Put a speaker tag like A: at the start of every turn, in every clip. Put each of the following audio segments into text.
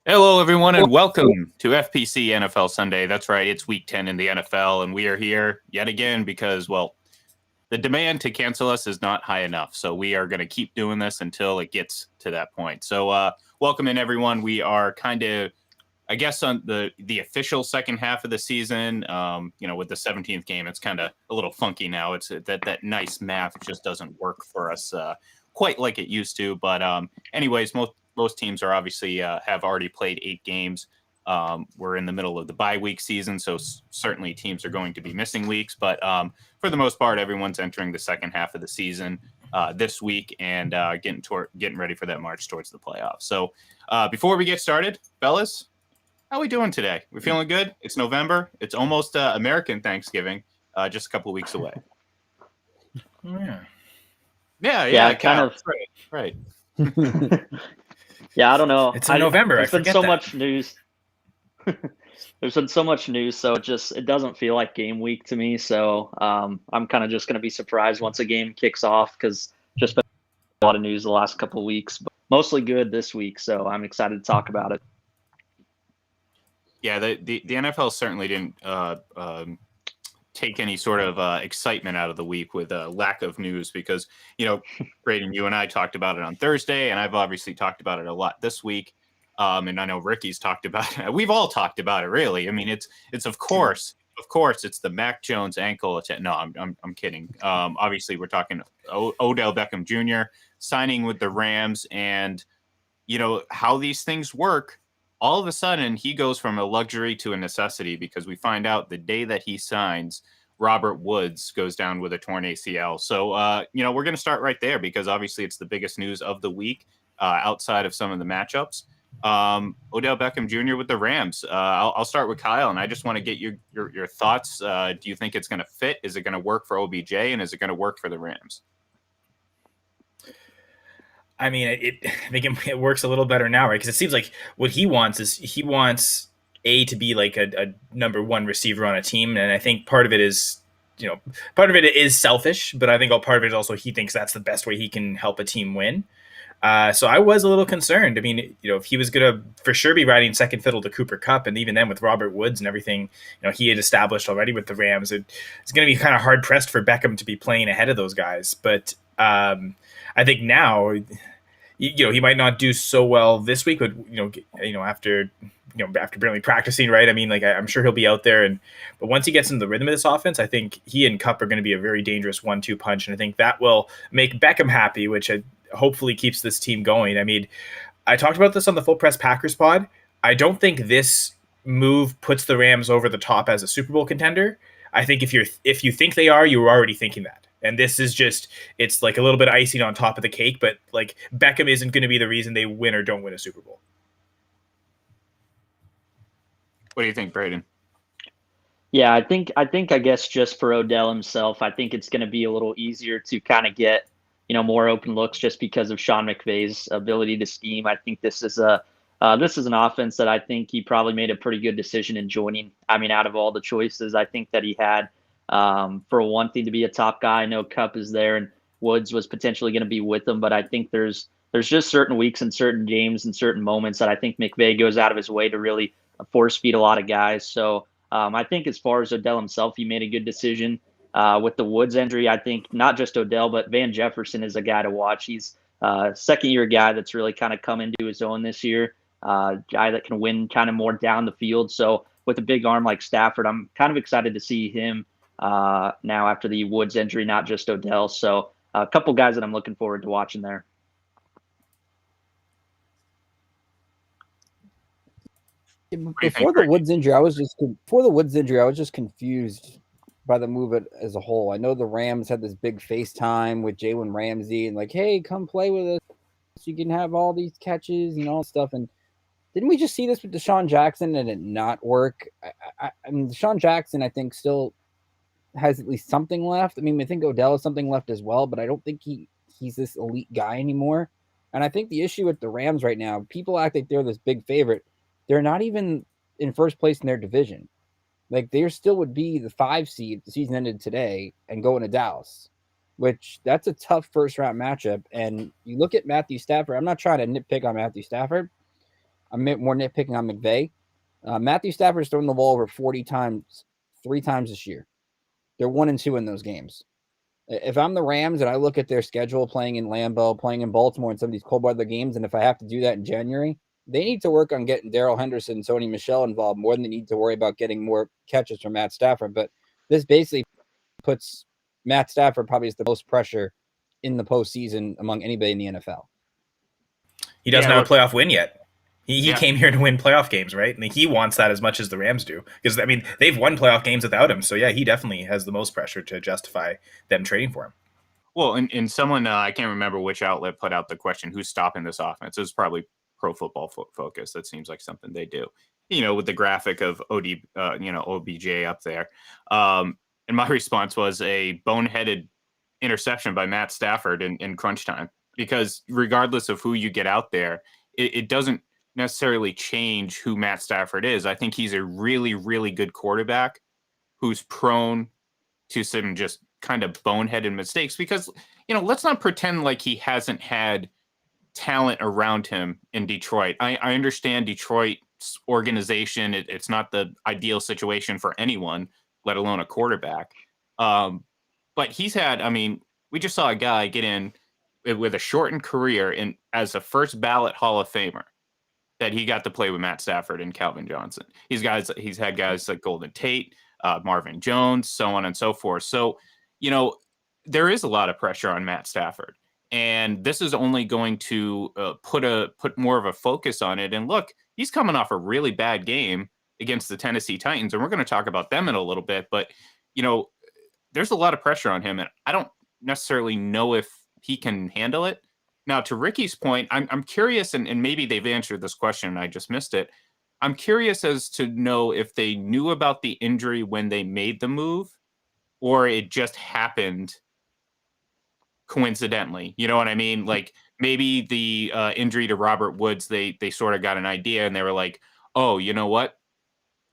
A: Hello, everyone, and welcome to FPC NFL Sunday. That's right, it's week 10 in the NFL, and we are here yet again because, well, the demand to cancel us is not high enough. So we are going to keep doing this until it gets to that point. So, welcome in, everyone. We are kind of, I guess, on the official second half of the season. With the 17th game, it's kind of a little funky now. It's that nice math just doesn't work for us quite like it used to. But anyways, most teams are obviously have already played 8 games. We're in the middle of the bye week season, so certainly teams are going to be missing weeks. But for the most part, everyone's entering the second half of the season this week and getting ready for that march towards the playoffs. So before we get started, fellas, how we doing today? We feeling good? It's November. It's almost American Thanksgiving, just a couple of weeks away. Yeah,
B: kind
A: Kyle.
B: of.
A: Right.
B: Yeah, I don't know.
C: It's in November.
B: There's
C: I
B: been
C: forget
B: so
C: that.
B: much news. There's been so much news, so it doesn't feel like game week to me. So I'm kind of just going to be surprised once a game kicks off because just been a lot of news the last couple of weeks, but mostly good this week. So I'm excited to talk about it.
A: Yeah, the NFL certainly didn't take any sort of excitement out of the week with a lack of news because, Braden, you and I talked about it on Thursday, and I've obviously talked about it a lot this week. And I know Ricky's talked about it. We've all talked about it, really. I mean, it's of course, it's the Mac Jones ankle attack. No, I'm kidding. Obviously, we're talking Odell Beckham Jr. signing with the Rams, and how these things work. All of a sudden, he goes from a luxury to a necessity because we find out the day that he signs, Robert Woods goes down with a torn ACL. So, we're going to start right there because obviously it's the biggest news of the week outside of some of the matchups. Odell Beckham Jr. with the Rams. I'll start with Kyle, and I just want to get your thoughts. Do you think it's going to fit? Is it going to work for OBJ, and is it going to work for the Rams?
C: I mean, I think it works a little better now, right? Because it seems like what he wants is to be like a number one receiver on a team, and I think part of it is selfish, but I think part of it is also he thinks that's the best way he can help a team win. So I was a little concerned. I mean, if he was going to for sure be riding second fiddle to Cooper Kupp, and even then with Robert Woods and everything, he had established already with the Rams, it's going to be kind of hard pressed for Beckham to be playing ahead of those guys. But I think now, he might not do so well this week, but after barely practicing, right? I mean, I'm sure he'll be out there, but once he gets into the rhythm of this offense, I think he and Kupp are going to be a very dangerous 1-2 punch, and I think that will make Beckham happy, which hopefully keeps this team going. I mean, I talked about this on the Full Press Packers pod. I don't think this move puts the Rams over the top as a Super Bowl contender. I think if you think they are, you're already thinking that. And this is it's like a little bit of icing on top of the cake, but like Beckham isn't going to be the reason they win or don't win a Super Bowl.
A: What do you think, Braden?
B: Yeah, I guess just for Odell himself, I think it's going to be a little easier to kind of get more open looks just because of Sean McVay's ability to scheme. I think this is an offense that I think he probably made a pretty good decision in joining. I mean, out of all the choices, I think that he had for one thing to be a top guy. I know Kupp is there and Woods was potentially going to be with him, but I think there's just certain weeks and certain games and certain moments that I think McVay goes out of his way to really force feed a lot of guys. So I think as far as Odell himself, he made a good decision. With the Woods injury, I think not just Odell, but Van Jefferson is a guy to watch. He's a second-year guy that's really kind of come into his own this year, guy that can win kind of more down the field. So with a big arm like Stafford, I'm kind of excited to see him now after the Woods injury, not just Odell. So a couple guys that I'm looking forward to watching there.
D: Before the Woods injury, I was just confused by the move as a whole. I know the Rams had this big FaceTime with Jalen Ramsey and like, hey, come play with us. You can have all these catches and all stuff. And didn't we just see this with Deshaun Jackson and it not work? I mean, Deshaun Jackson, I think, still has at least something left. I mean, I think Odell has something left as well, but I don't think he's this elite guy anymore. And I think the issue with the Rams right now, people act like they're this big favorite. They're not even in first place in their division. Like, they still would be the 5 seed if the season ended today and go into Dallas, which that's a tough first-round matchup. And you look at Matthew Stafford. I'm not trying to nitpick on Matthew Stafford. I'm more nitpicking on McVay. Matthew Stafford's thrown the ball over 40 times, 3 times this year. They're 1-2 in those games. If I'm the Rams and I look at their schedule, playing in Lambeau, playing in Baltimore, and some of these cold weather games, and if I have to do that in January, they need to work on getting Darrell Henderson and Sony Michel involved more than they need to worry about getting more catches from Matt Stafford. But this basically puts Matt Stafford probably as the most pressure in the postseason among anybody in the NFL.
C: He doesn't have a playoff win yet. He came here to win playoff games, right? And he wants that as much as the Rams do. Because, I mean, they've won playoff games without him. So, yeah, he definitely has the most pressure to justify them trading for him.
A: Well, and someone, I can't remember which outlet put out the question, who's stopping this offense? It was probably Pro Football Focus. That seems like something they do. With the graphic of OBJ up there. And my response was a boneheaded interception by Matt Stafford in crunch time. Because regardless of who you get out there, it doesn't necessarily change who Matt Stafford is. I think he's a really, really good quarterback who's prone to some just kind of boneheaded mistakes because, let's not pretend like he hasn't had talent around him in Detroit. I understand Detroit's organization. It's not the ideal situation for anyone, let alone a quarterback. But he's had, we just saw a guy get in with a shortened career as a first ballot Hall of Famer. That he got to play with Matt Stafford and Calvin Johnson. He's had guys like Golden Tate, Marvin Jones, so on and so forth. So, there is a lot of pressure on Matt Stafford, and this is only going to put more of a focus on it. And look, he's coming off a really bad game against the Tennessee Titans, and we're going to talk about them in a little bit. But there's a lot of pressure on him, and I don't necessarily know if he can handle it. Now, to Ricky's point, I'm curious, and maybe they've answered this question and I just missed it. I'm curious as to know if they knew about the injury when they made the move or it just happened coincidentally. You know what I mean? Like maybe the injury to Robert Woods, they sort of got an idea and they were like, oh, you know what?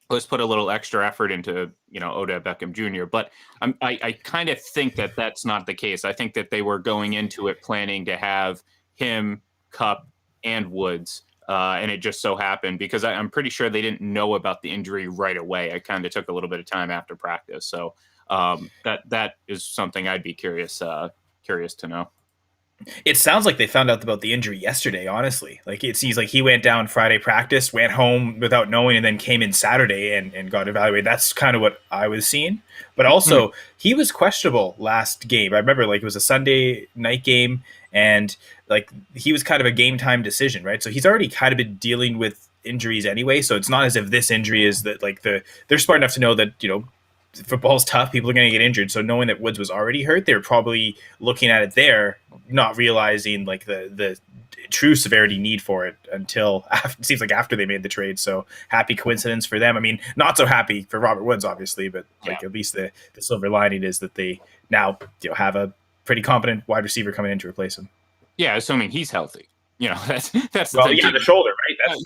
A: Let's put a little extra effort into, Odell Beckham Jr. But I kind of think that that's not the case. I think that they were going into it planning to have him, Kupp, and Woods. And it just so happened because I'm pretty sure they didn't know about the injury right away. I kind of took a little bit of time after practice. So that is something I'd be curious to know.
C: It sounds like they found out about the injury yesterday, honestly. Like it seems like he went down Friday practice, went home without knowing, and then came in Saturday and got evaluated. That's kind of what I was seeing. But also, he was questionable last game. I remember it was a Sunday night game, and he was kind of a game time decision, right? So he's already kind of been dealing with injuries anyway. So it's not as if this injury is that they're smart enough to know that, football's tough. People are going to get injured. So knowing that Woods was already hurt, they're probably looking at it there, not realizing the true severity need for it until it seems like after they made the trade. So happy coincidence for them. Not so happy for Robert Woods, obviously, but at least the silver lining is that they now have a pretty competent wide receiver coming in to replace him.
A: Yeah, assuming he's healthy. That's
C: the shoulder, right? That's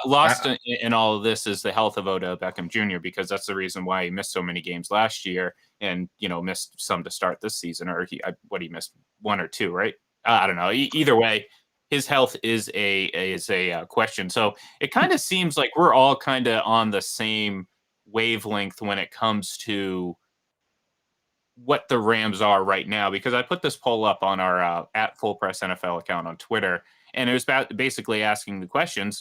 A: lost in all of this is the health of Odell Beckham Jr. because that's the reason why he missed so many games last year and missed some to start this season, or he missed 1 or 2, right? I don't know. Either way, his health is a question. So it kind of seems like we're all kind of on the same wavelength when it comes to what the Rams are right now, because I put this poll up on our at Full Press NFL account on Twitter. And it was basically asking the question,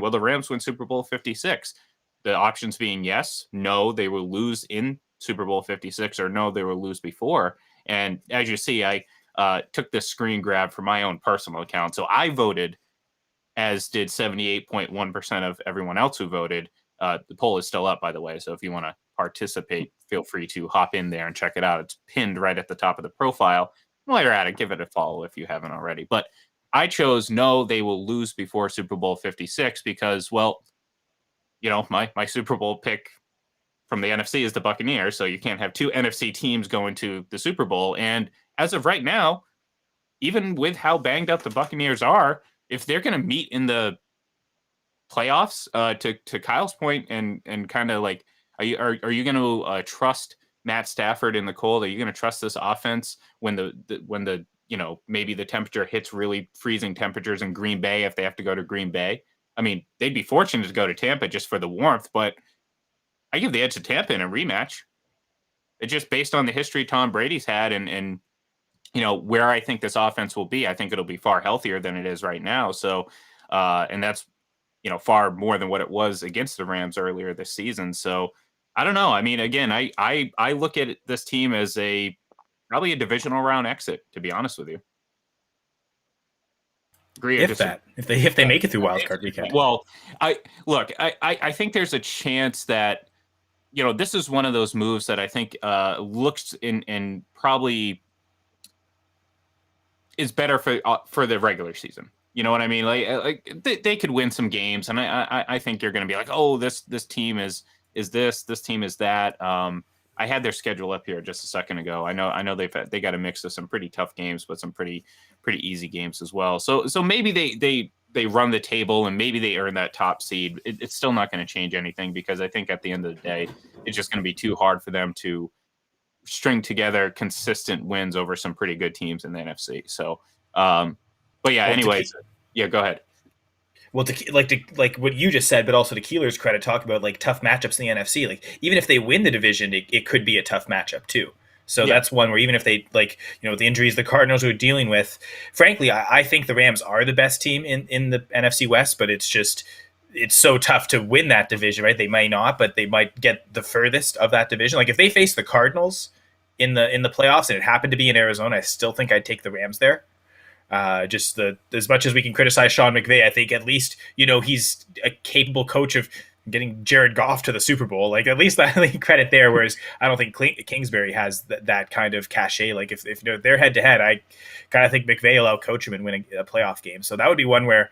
A: will the Rams win Super Bowl 56? The options being yes, no, they will lose in Super Bowl 56, or no, they will lose before. And as you see, I took this screen grab from my own personal account. So I voted, as did 78.1% of everyone else who voted. The poll is still up, by the way. So if you want to participate, feel free to hop in there and check it out. It's pinned right at the top of the profile. While you're at it, give it a follow if you haven't already. But I chose no, they will lose before Super Bowl 56 because, my Super Bowl pick from the NFC is the Buccaneers, so you can't have 2 NFC teams going to the Super Bowl. And as of right now, even with how banged up the Buccaneers are, if they're going to meet in the playoffs, to Kyle's point, and kind of like, are you going to trust Matt Stafford in the cold? Are you going to trust this offense when the maybe the temperature hits really freezing temperatures in Green Bay if they have to go to Green Bay? I mean, they'd be fortunate to go to Tampa just for the warmth, but I give the edge to Tampa in a rematch. It's just based on the history Tom Brady's had and where I think this offense will be. I think it'll be far healthier than it is right now. So, and that's, far more than what it was against the Rams earlier this season. So I don't know. I mean, again, I look at this team as probably a divisional round exit, to be honest with you. Agree.
C: If they make it through wild card weekend.
A: Well, I think there's a chance that, this is one of those moves that I think looks in probably is better for the regular season. You know what I mean? Like they could win some games, and I think you're going to be like, oh, this team is this team is that. I had their schedule up here just a second ago. I know they got a mix of some pretty tough games, but some pretty easy games as well. So maybe they run the table and maybe they earn that top seed. It's still not going to change anything because I think at the end of the day, it's just going to be too hard for them to string together consistent wins over some pretty good teams in the NFC. So, but yeah, anyways, yeah, go ahead.
C: Well, like what you just said, but also to Keeler's credit, talk about like tough matchups in the NFC. Like even if they win the division, it could be a tough matchup too. So that's one where even if they the injuries the Cardinals are dealing with, frankly, I think the Rams are the best team in the NFC West, but it's so tough to win that division, right? They might not, but they might get the furthest of that division. Like if they face the Cardinals in the playoffs and it happened to be in Arizona, I still think I'd take the Rams there. As much as we can criticize Sean McVay, I think at least he's a capable coach of getting Jared Goff to the Super Bowl. Like at least that credit there. Whereas I don't think Kingsbury has that kind of cachet. Like if they're head to head, I kind of think McVay will outcoach him and win a playoff game. So that would be one where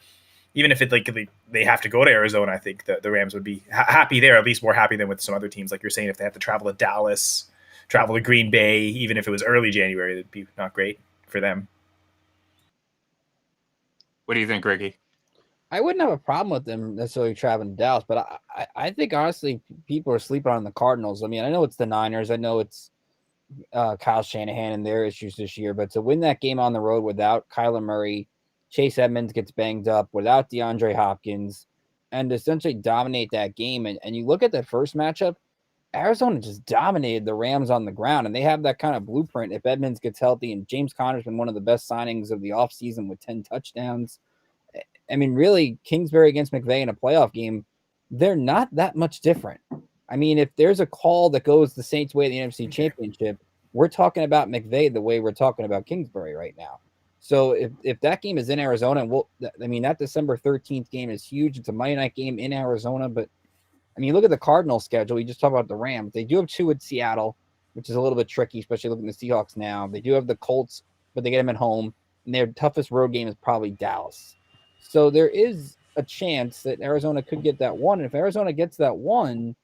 C: even if they have to go to Arizona, I think the Rams would be happy there, at least more happy than with some other teams. Like you're saying, if they have to travel to Dallas, travel to Green Bay, even if it was early January, that'd be not great for them.
A: What do you think, Ricky?
D: I wouldn't have a problem with them necessarily traveling to Dallas, but I think honestly people are sleeping on the Cardinals. I mean, I know it's the Niners. I know it's Kyle Shanahan and their issues this year, but to win that game on the road without Kyler Murray, Chase Edmonds gets banged up, without DeAndre Hopkins, and essentially dominate that game. And you look at that first matchup, Arizona just dominated the Rams on the ground, and they have that kind of blueprint if Edmonds gets healthy. And James Conner's been one of the best signings of the offseason with 10 touchdowns. I mean, really, Kingsbury against McVay in a playoff game, they're not that much different. I mean, if there's a call that goes the Saints' way in the NFC Championship, we're talking about McVay the way we're talking about Kingsbury right now. So if that game is in Arizona, that December 13th game is huge. It's a Monday night game in Arizona, but I mean, look at the Cardinals schedule. You just talked about the Rams. They do have 2 at Seattle, which is a little bit tricky, especially looking at the Seahawks now. They do have the Colts, but they get them at home. And their toughest road game is probably Dallas. So there is a chance that Arizona could get that one. And if Arizona gets that one,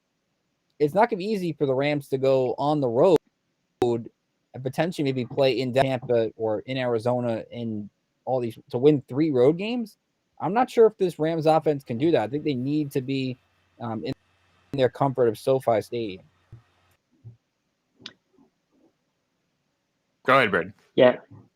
D: it's not going to be easy for the Rams to go on the road and potentially maybe play in Tampa or in Arizona in all these to win 3 road games. I'm not sure if this Rams offense can do that. I think they need to be in their comfort of SoFi Stadium.
A: Go ahead, Brad.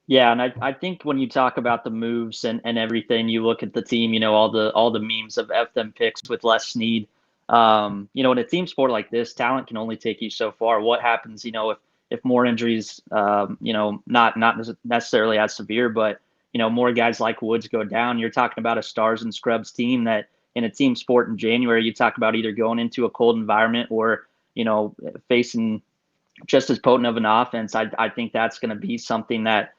B: Yeah, and I think when you talk about the moves and everything, you look at the team, all the memes of F them picks with Les Snead. In a team sport like this, talent can only take you so far. What happens, if more injuries, not necessarily as severe, but more guys like Woods go down, you're talking about a stars and scrubs team that in a team sport in January, you talk about either going into a cold environment or, facing just as potent of an offense. I think that's going to be something that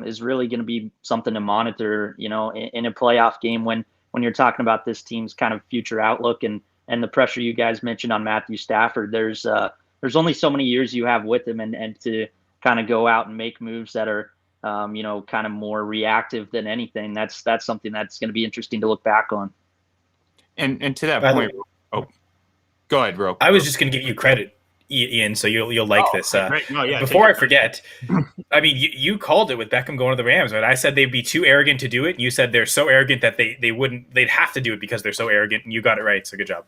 B: is really going to be something to monitor, in a playoff game when you're talking about this team's kind of future outlook and the pressure you guys mentioned on Matthew Stafford. There's only so many years you have with him and to kind of go out and make moves that are, kind of more reactive than anything. That's something that's going to be interesting to look back on.
A: And to that point, go ahead, bro.
C: I was just going to give you credit, Ian, so you'll like this.
A: Right. No, yeah,
C: before I forget, I mean, you called it with Beckham going to the Rams, right? I said they'd be too arrogant to do it. You said they're so arrogant that they'd have to do it because they're so arrogant, and you got it right. So good job.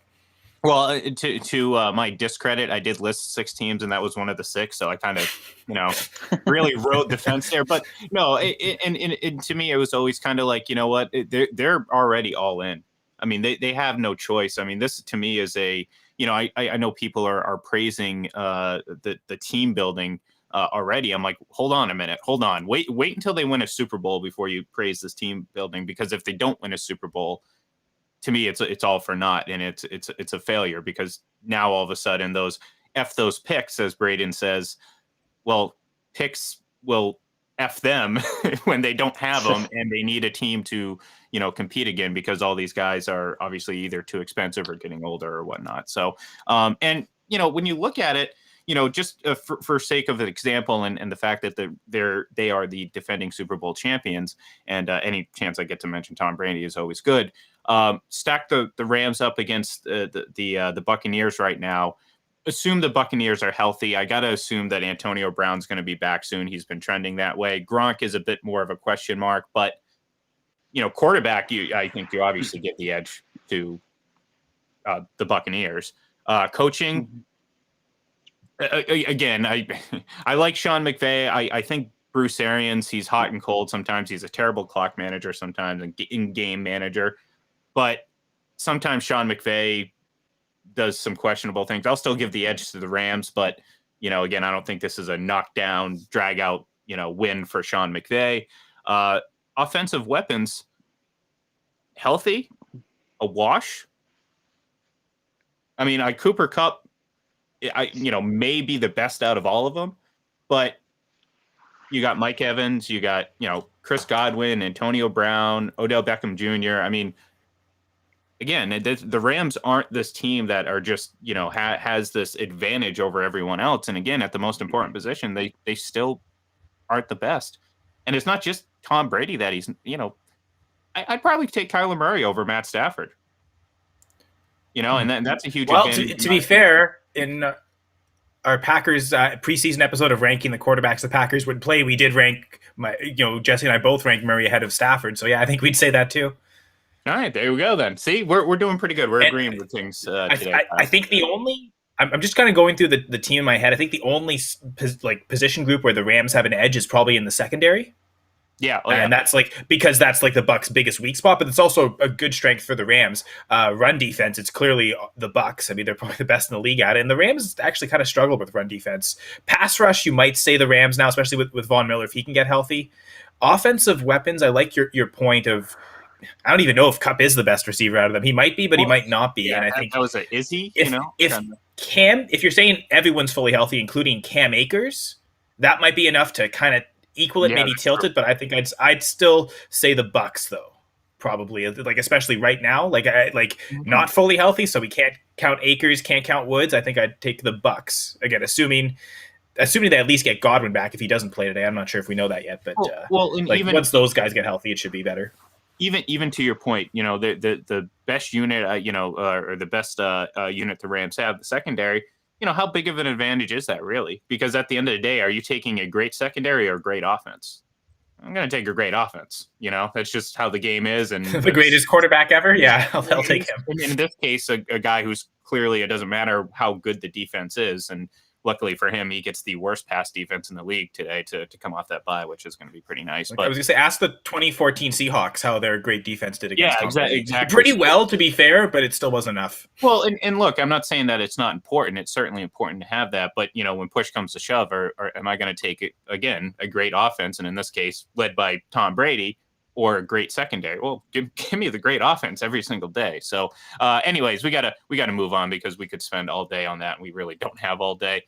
A: Well, to my discredit, I did list 6 teams, and that was one of the 6. So I kind of, really rode the fence there. But no, and to me, it was always kind of like, you know what, they're already all in. I mean, they have no choice. I mean, this to me is I know people are praising the team building already. I'm like, hold on a minute, hold on, wait until they win a Super Bowl before you praise this team building, because if they don't win a Super Bowl, to me it's all for naught, and it's a failure, because now all of a sudden those picks, as Braden says, well, picks will F them when they don't have them and they need a team to, compete again, because all these guys are obviously either too expensive or getting older or whatnot. So, and, when you look at it, just for sake of an example, and the fact that they are the defending Super Bowl champions, and any chance I get to mention Tom Brady is always good. Stack the Rams up against the Buccaneers right now. Assume the Buccaneers are healthy. I got to assume that Antonio Brown's going to be back soon. He's been trending that way. Gronk is a bit more of a question mark, but quarterback, I think you obviously get the edge to the Buccaneers. Coaching, again, I like Sean McVay. I think Bruce Arians, he's hot and cold. Sometimes he's a terrible clock manager, sometimes an in-game manager, but sometimes Sean McVay does some questionable things. I'll still give the edge to the Rams, but again, I don't think this is a knockdown, drag out, win for Sean McVay. Offensive weapons, healthy, a wash. I mean, Cooper Kupp, may be the best out of all of them, but you got Mike Evans, you got, Chris Godwin, Antonio Brown, Odell Beckham Jr. I mean, again, the Rams aren't this team that are just, has this advantage over everyone else. And again, at the most important position, they still aren't the best. And it's not just Tom Brady that he's, I'd probably take Kyler Murray over Matt Stafford. And that's a huge advantage.
C: To be fair, in our Packers preseason episode of ranking the quarterbacks the Packers would play, we did rank Jesse and I both ranked Murray ahead of Stafford. So yeah, I think we'd say that too.
A: All right, there we go then. See, we're doing pretty good. We're agreeing with things today.
C: I think the only I'm just kind of going through the team in my head. I think the only position group where the Rams have an edge is probably in the secondary.
A: Yeah,
C: and that's because that's the Bucs' biggest weak spot, but it's also a good strength for the Rams. Run defense, it's clearly the Bucs. I mean, they're probably the best in the league at it, and the Rams actually kind of struggle with run defense. Pass rush, you might say the Rams now, especially with Von Miller if he can get healthy. Offensive weapons, I like your point of. I don't even know if Kupp is the best receiver out of them. He might be, but he might not be.
A: Yeah,
C: and I think
A: that was is he?
C: If you're saying everyone's fully healthy, including Cam Akers, that might be enough to kind of equal it, maybe tilt it. But I think I'd still say the Bucs though, probably especially right now, not fully healthy, so we can't count Akers, can't count Woods. I think I'd take the Bucs again, assuming they at least get Godwin back if he doesn't play today. I'm not sure if we know that yet, but even once those guys get healthy, it should be better.
A: Even to your point, the best unit, or the best unit the Rams have, the secondary. How big of an advantage is that really? Because at the end of the day, are you taking a great secondary or a great offense? I'm going to take a great offense. That's just how the game is. And
C: the greatest quarterback ever. Yeah, I'll take him.
A: In this case, a guy who's clearly, it doesn't matter how good the defense is, and luckily for him, he gets the worst pass defense in the league today to come off that bye, which is going to be pretty nice. But
C: I was going to say, ask the 2014 Seahawks how their great defense did against Tom Brady.
A: Exactly.
C: Pretty well, to be fair, but it still wasn't enough.
A: Well, and look, I'm not saying that it's not important. It's certainly important to have that. But, when push comes to shove, or am I going to take, again, a great offense, and in this case, led by Tom Brady, or a great secondary? Well, give me the great offense every single day. So anyways, we gotta move on, because we could spend all day on that, and we really don't have all day.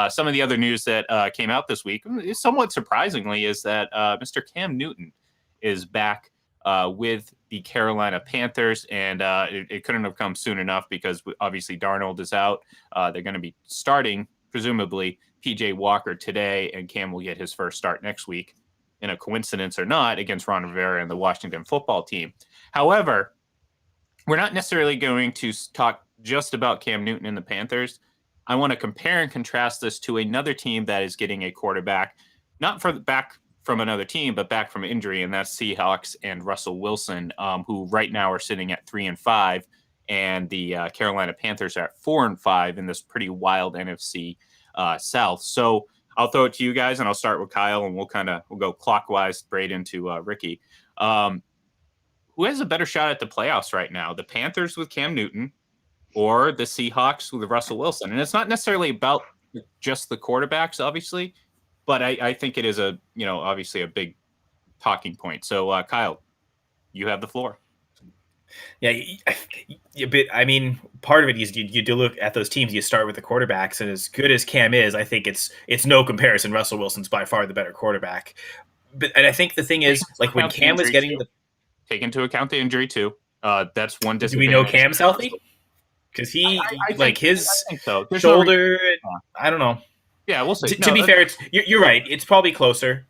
A: Some of the other news that came out this week, somewhat surprisingly, is that Mr. Cam Newton is back with the Carolina Panthers, and it couldn't have come soon enough, because obviously Darnold is out. They're going to be starting, presumably, PJ Walker today, and Cam will get his first start next week, in a coincidence or not, against Ron Rivera and the Washington football team. However, we're not necessarily going to talk just about Cam Newton and the Panthers. I want to compare and contrast this to another team that is getting a quarterback, not back from another team, but back from injury, and that's Seahawks and Russell Wilson, who right now are sitting at 3-5, and the Carolina Panthers are at 4-5 in this pretty wild NFC South. So I'll throw it to you guys, and I'll start with Kyle, and we'll go clockwise, straight into Ricky. Who who has a better shot at the playoffs right now? The Panthers with Cam Newton or the Seahawks with Russell Wilson? And it's not necessarily about just the quarterbacks, obviously, but I think it is obviously a big talking point. So, Kyle, you have the floor.
C: Yeah, but I mean, part of it is you do look at those teams. You start with the quarterbacks, and as good as Cam is, I think it's no comparison. Russell Wilson's by far the better quarterback. And I think the thing is, like when Cam was getting
A: take into account the injury too. That's one disadvantage.
C: Do we know Cam's healthy? Because his
A: so.
C: shoulder. I don't know.
A: Yeah, we'll see.
C: To be fair, you're right. It's probably closer.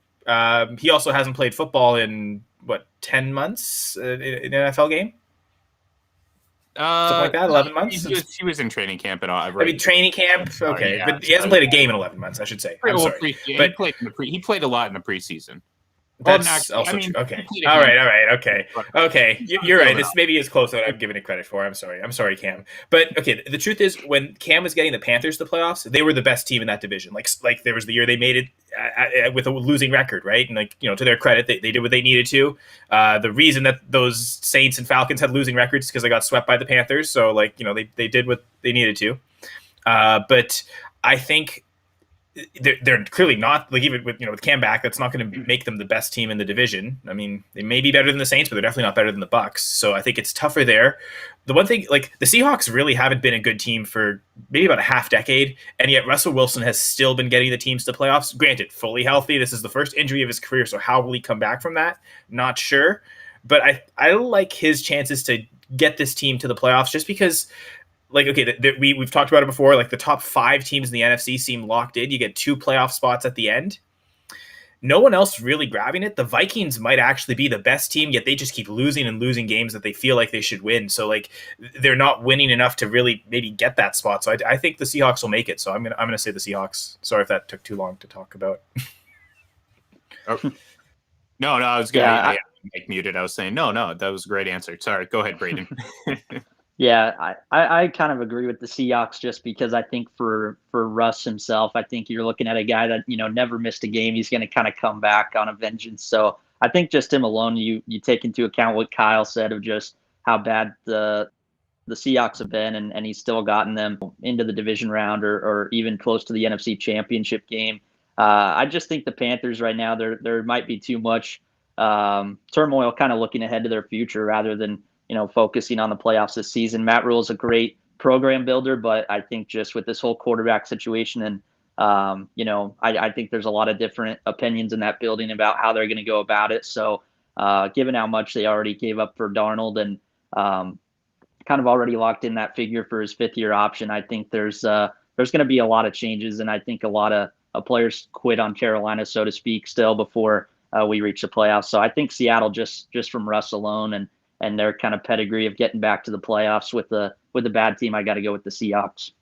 C: He also hasn't played football in 10 months in an NFL game. Something like that, 11 months?
A: He was in training camp and all.
C: I mean, training camp? Okay.
A: Yeah,
C: but he hasn't played a game in 11 months, I should say. I'm sorry.
A: He played a lot in the preseason.
C: That's also true. Okay. All right. Okay. You're right. This maybe is closer than I'm giving it credit for. I'm sorry, Cam. But okay, the truth is, when Cam was getting the Panthers to the playoffs, they were the best team in that division. Like there was the year they made it with a losing record, right? And to their credit, they did what they needed to. The reason that those Saints and Falcons had losing records is because they got swept by the Panthers. So they did what they needed to. But I think they're clearly not, like, even with Cam back, that's not going to make them the best team in the division. I mean, they may be better than the Saints, but they're definitely not better than the Bucks. So I think it's tougher there. The one thing, like, the Seahawks really haven't been a good team for maybe about a half decade, and yet Russell Wilson has still been getting the teams to playoffs. Granted, fully healthy. This is the first injury of his career, so how will he come back from that? Not sure. But I like his chances to get this team to the playoffs just because, like, okay, we've talked about it before. Like, the top 5 teams in the NFC seem locked in. You get 2 playoff spots at the end. No one else really grabbing it. The Vikings might actually be the best team, yet they just keep losing and losing games that they feel like they should win. So, like, they're not winning enough to really maybe get that spot. So I think the Seahawks will make it. So I'm gonna say the Seahawks. Sorry if that took too long to talk about.
A: No, I was gonna. I muted. I was saying no. That was a great answer. Sorry. Go ahead, Braden.
B: Yeah, I kind of agree with the Seahawks just because I think for Russ himself, I think you're looking at a guy that, never missed a game. He's going to kind of come back on a vengeance. So I think just him alone, you take into account what Kyle said of just how bad the Seahawks have been, and he's still gotten them into the division round or even close to the NFC Championship game. I just think the Panthers right now, there might be too much turmoil kind of looking ahead to their future rather than focusing on the playoffs this season. Matt Rule is a great program builder, but I think just with this whole quarterback situation and, I think there's a lot of different opinions in that building about how they're going to go about it. So given how much they already gave up for Darnold and kind of already locked in that figure for his 5th-year option, I think there's going to be a lot of changes. And I think a lot of players quit on Carolina, so to speak, still before we reach the playoffs. So I think Seattle, just from Russ alone and their kind of pedigree of getting back to the playoffs with the bad team, I got to go with the Seahawks.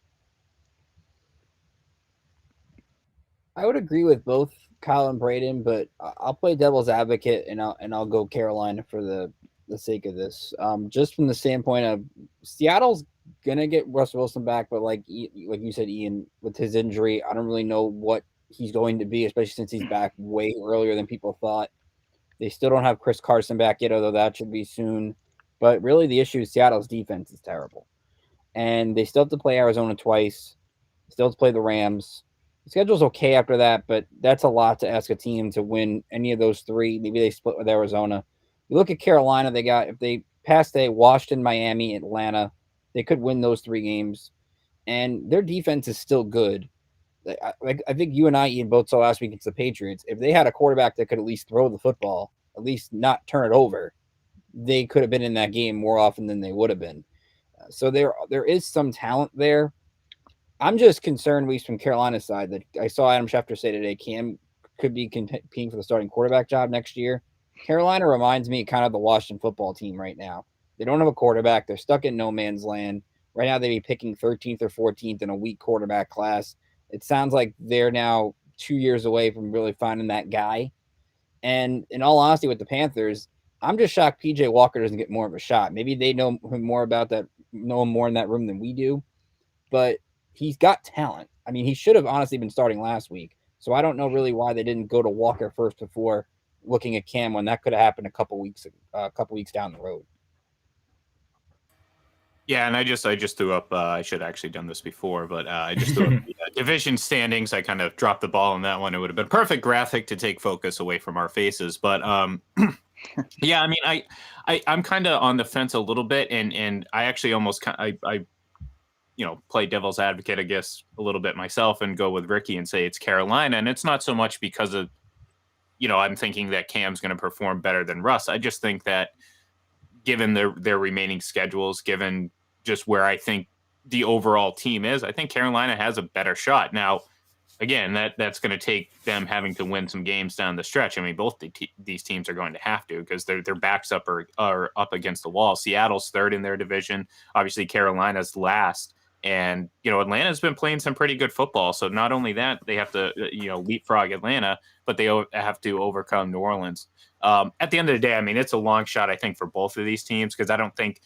D: I would agree with both Kyle and Braden, but I'll play devil's advocate and I'll go Carolina for the sake of this. Just from the standpoint of Seattle's gonna get Russell Wilson back, but like you said, Ian, with his injury, I don't really know what he's going to be, especially since he's back way earlier than people thought. They still don't have Chris Carson back yet, although that should be soon. But really the issue is Seattle's defense is terrible. And they still have to play Arizona twice. Still have to play the Rams. The schedule's okay after that, but that's a lot to ask a team to win any of those 3. Maybe they split with Arizona. You look at Carolina, if they pass Washington, Miami, Atlanta, they could win those 3 games. And their defense is still good. I think you and I, Ian, both saw last week against the Patriots. If they had a quarterback that could at least throw the football, at least not turn it over, they could have been in that game more often than they would have been. So there is some talent there. I'm just concerned, at least from Carolina's side, that I saw Adam Schefter say today Cam could be competing for the starting quarterback job next year. Carolina reminds me kind of the Washington football team right now. They don't have a quarterback. They're stuck in no man's land. Right now they'd be picking 13th or 14th in a weak quarterback class. It sounds like they're now 2 years away from really finding that guy. And in all honesty, with the Panthers, I'm just shocked PJ Walker doesn't get more of a shot. Maybe they know him more in that room than we do. But he's got talent. I mean, he should have honestly been starting last week. So I don't know really why they didn't go to Walker first before looking at Cam when that could have happened a couple weeks down the road.
A: Yeah, and I just threw up. I should have actually done this before, but I just threw up the division standings. I kind of dropped the ball on that one. It would have been a perfect graphic to take focus away from our faces. But yeah, I mean, I'm kind of on the fence a little bit, and I actually almost I play devil's advocate, I guess, a little bit myself, and go with Ricky and say it's Carolina, and it's not so much because of I'm thinking that Cam's going to perform better than Russ. I just think that given their remaining schedules, given just where I think the overall team is, I think Carolina has a better shot. Now, again, that's going to take them having to win some games down the stretch. I mean, both these teams are going to have to, because their backs are up against the wall. Seattle's third in their division. Obviously, Carolina's last. And, Atlanta's been playing some pretty good football. So not only that, they have to, leapfrog Atlanta, but they have to overcome New Orleans. At the end of the day, I mean, it's a long shot, I think, for both of these teams, because I don't think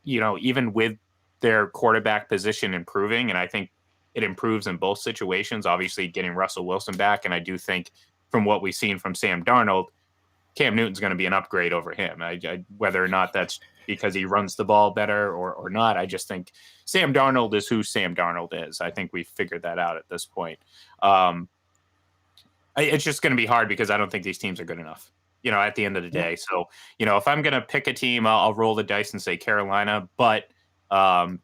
A: even with their quarterback position improving, and I think it improves in both situations, obviously getting Russell Wilson back. And I do think from what we've seen from Sam Darnold, Cam Newton's going to be an upgrade over him. Whether or not that's because he runs the ball better or not, I just think Sam Darnold is who Sam Darnold is. I think we've figured that out at this point. It's just going to be hard because I don't think these teams are good enough, at the end of the day. So, if I'm going to pick a team, I'll roll the dice and say Carolina. But at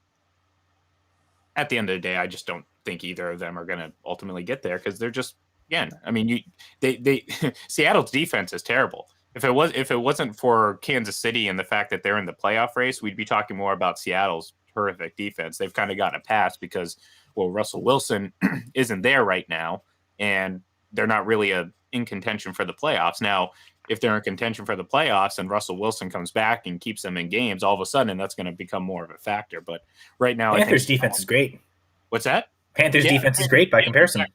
A: the end of the day, I just don't think either of them are going to ultimately get there, because they're just, again, I mean, they Seattle's defense is terrible. If it wasn't for Kansas City and the fact that they're in the playoff race, we'd be talking more about Seattle's terrific defense. They've kind of gotten a pass because, Russell Wilson isn't there right now, and they're not really in contention for the playoffs. Now, if they're in contention for the playoffs and Russell Wilson comes back and keeps them in games, all of a sudden that's going to become more of a factor. But right now,
C: Panthers' defense is great.
A: What's that?
C: Panthers' defense is great by comparison.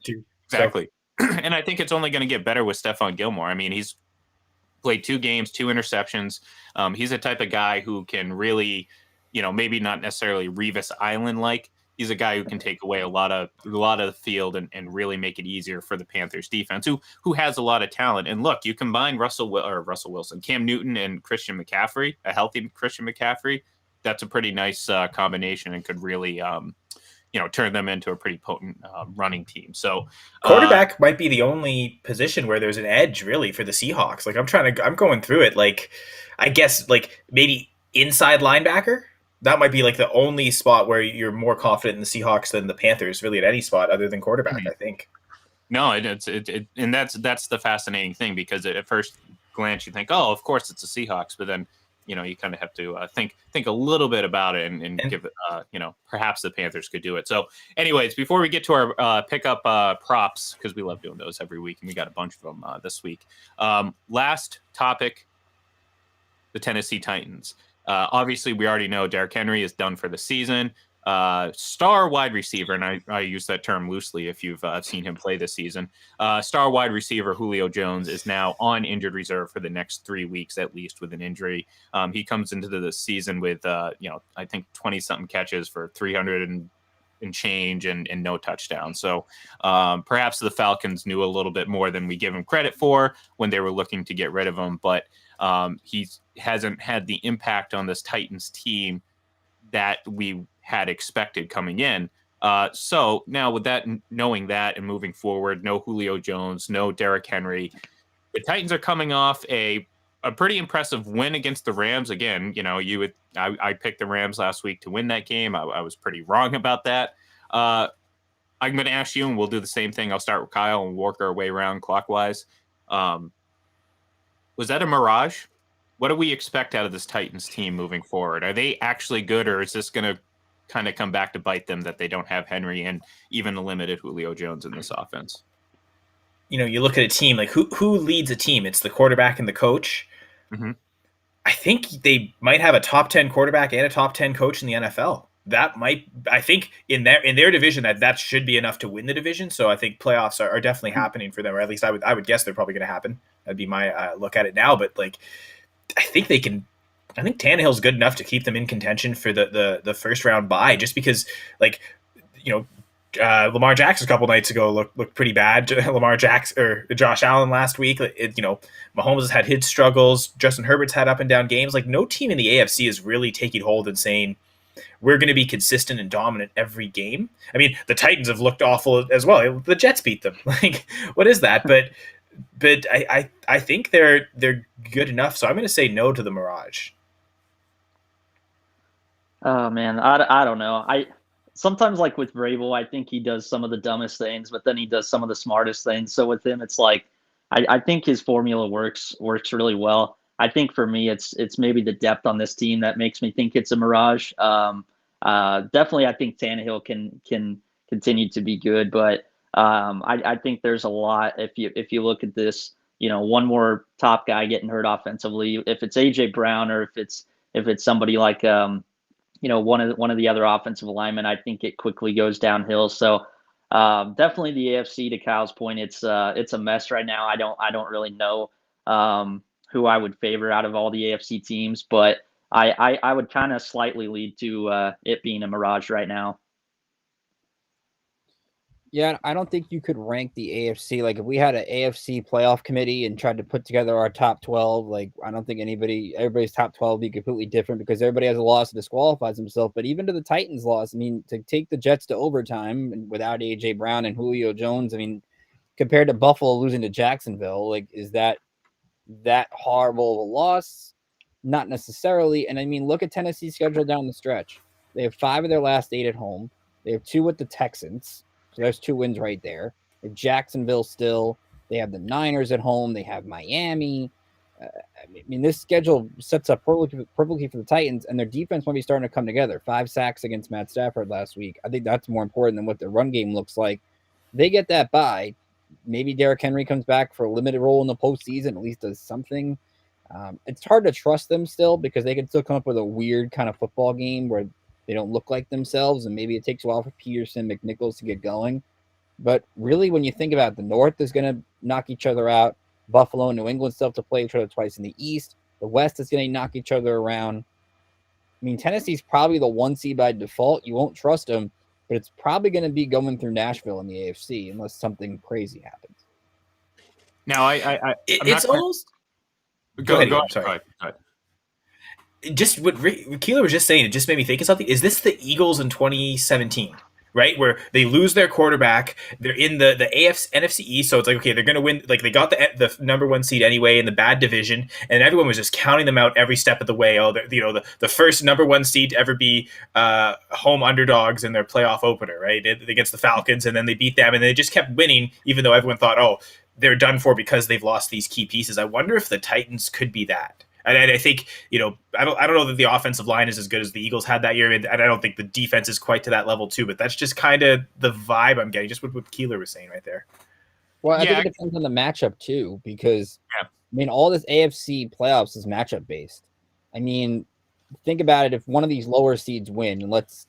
A: Exactly. And I think it's only going to get better with Stephon Gilmore. I mean, he's played 2 games, 2 interceptions. He's a type of guy who can really, maybe not necessarily Revis Island-like. He's a guy who can take away a lot of the field and really make it easier for the Panthers defense, who has a lot of talent. And look, you combine Russell Wilson, Cam Newton, and Christian McCaffrey, a healthy Christian McCaffrey. That's a pretty nice combination, and could really, turn them into a pretty potent running team. So
C: quarterback might be the only position where there's an edge really for the Seahawks. Like I'm going through it. Like, I guess like maybe inside linebacker. That might be like the only spot where you're more confident in the Seahawks than the Panthers, really, at any spot other than quarterback. I think. No,
A: and that's the fascinating thing, because at first glance you think, oh, of course it's the Seahawks, but then you kind of have to think a little bit about it and give it, perhaps the Panthers could do it. So, anyways, before we get to our pickup props, because we love doing those every week, and we got a bunch of them this week. Last topic: the Tennessee Titans. Obviously, we already know Derrick Henry is done for the season. Star wide receiver, and I use that term loosely if you've seen him play this season. Star wide receiver Julio Jones is now on injured reserve for the next 3 weeks at least with an injury. He comes into the season with, I think 20-something catches for 300 and change and no touchdown. So perhaps the Falcons knew a little bit more than we give him credit for when they were looking to get rid of him, but he hasn't had the impact on this Titans team that we had expected coming in. So now with that, knowing that and moving forward, no Julio Jones, no Derrick Henry, the Titans are coming off a pretty impressive win against the Rams. Again, I picked the Rams last week to win that game. I was pretty wrong about that. I'm going to ask you, and we'll do the same thing. I'll start with Kyle and work our way around clockwise. Was that a mirage? What do we expect out of this Titans team moving forward? Are they actually good, or is this going to kind of come back to bite them that they don't have Henry and even a limited Julio Jones in this offense?
C: You look at a team, like who leads a team? It's the quarterback and the coach.
A: Mm-hmm.
C: I think they might have a top 10 quarterback and a top 10 coach in the NFL. I think in their division that should be enough to win the division. So I think playoffs are definitely happening for them, or at least I would guess they're probably going to happen. That'd be my look at it now. But like, I think they can. I think Tannehill's good enough to keep them in contention for the first round bye, just because Lamar Jackson a couple nights ago looked pretty bad. Josh Allen last week. Mahomes has had his struggles. Justin Herbert's had up and down games. Like, no team in the AFC is really taking hold and saying we're going to be consistent and dominant every game. I mean, the Titans have looked awful as well. The Jets beat them. Like, what is that? But I think they're good enough. So I'm going to say no to the Mirage.
B: Oh man, I don't know. I sometimes, like with Vrabel, I think he does some of the dumbest things, but then he does some of the smartest things. So with him, it's like I think his formula works really well. I think for me, it's maybe the depth on this team that makes me think it's a mirage. Definitely, I think Tannehill can continue to be good, but I think there's a lot if you look at this. One more top guy getting hurt offensively. If it's AJ Brown or if it's somebody like one of the other offensive linemen, I think it quickly goes downhill. So definitely the AFC, to Kyle's point, it's a mess right now. I don't really know who I would favor out of all the AFC teams, but I would kind of slightly lead to it being a mirage right now.
D: Yeah, I don't think you could rank the AFC. Like, if we had an AFC playoff committee and tried to put together our top 12, like, I don't think everybody's top 12 would be completely different because everybody has a loss and disqualifies himself. But even to the Titans loss, I mean, to take the Jets to overtime and without A.J. Brown and Julio Jones, I mean, compared to Buffalo losing to Jacksonville, like, is that horrible of a loss? Not necessarily. And I mean, look at Tennessee's schedule down the stretch. They have 5 of their last 8 at home. They have 2 with the Texans. So there's 2 wins right there. They have Jacksonville still. They have the Niners at home. They have Miami. I mean, this schedule sets up perfectly for the Titans, and their defense might be starting to come together. 5 sacks against Matt Stafford last week. I think that's more important than what their run game looks like. They get that bye. Maybe Derrick Henry comes back for a limited role in the postseason, at least does something. It's hard to trust them still because they can still come up with a weird kind of football game where they don't look like themselves, and maybe it takes a while for Peterson, McNichols to get going. But really, when you think about it, the North is going to knock each other out. Buffalo and New England still have to play each other twice in the East. The West is going to knock each other around. I mean, Tennessee's probably the 1 seed by default. You won't trust them, but it's probably going to be going through Nashville in the AFC unless something crazy happens.
A: Now,
C: it's almost... Go ahead. Just what Keeler was just saying, it just made me think of something. Is this the Eagles in 2017, right? Where they lose their quarterback, they're in the NFC East, so it's like, okay, they're going to win. Like, they got the number 1 seed anyway in the bad division, and everyone was just counting them out every step of the way. Oh, the first number 1 seed to ever be home underdogs in their playoff opener, right, against the Falcons, and then they beat them, and they just kept winning, even though everyone thought, oh, they're done for because they've lost these key pieces. I wonder if the Titans could be that. And I think, I don't know that the offensive line is as good as the Eagles had that year, and I don't think the defense is quite to that level too. But that's just kind of the vibe I'm getting, just what Keeler was saying right there.
D: Well, I think it depends on the matchup too, because I mean, all this AFC playoffs is matchup based. I mean, think about it. If one of these lower seeds win, and let's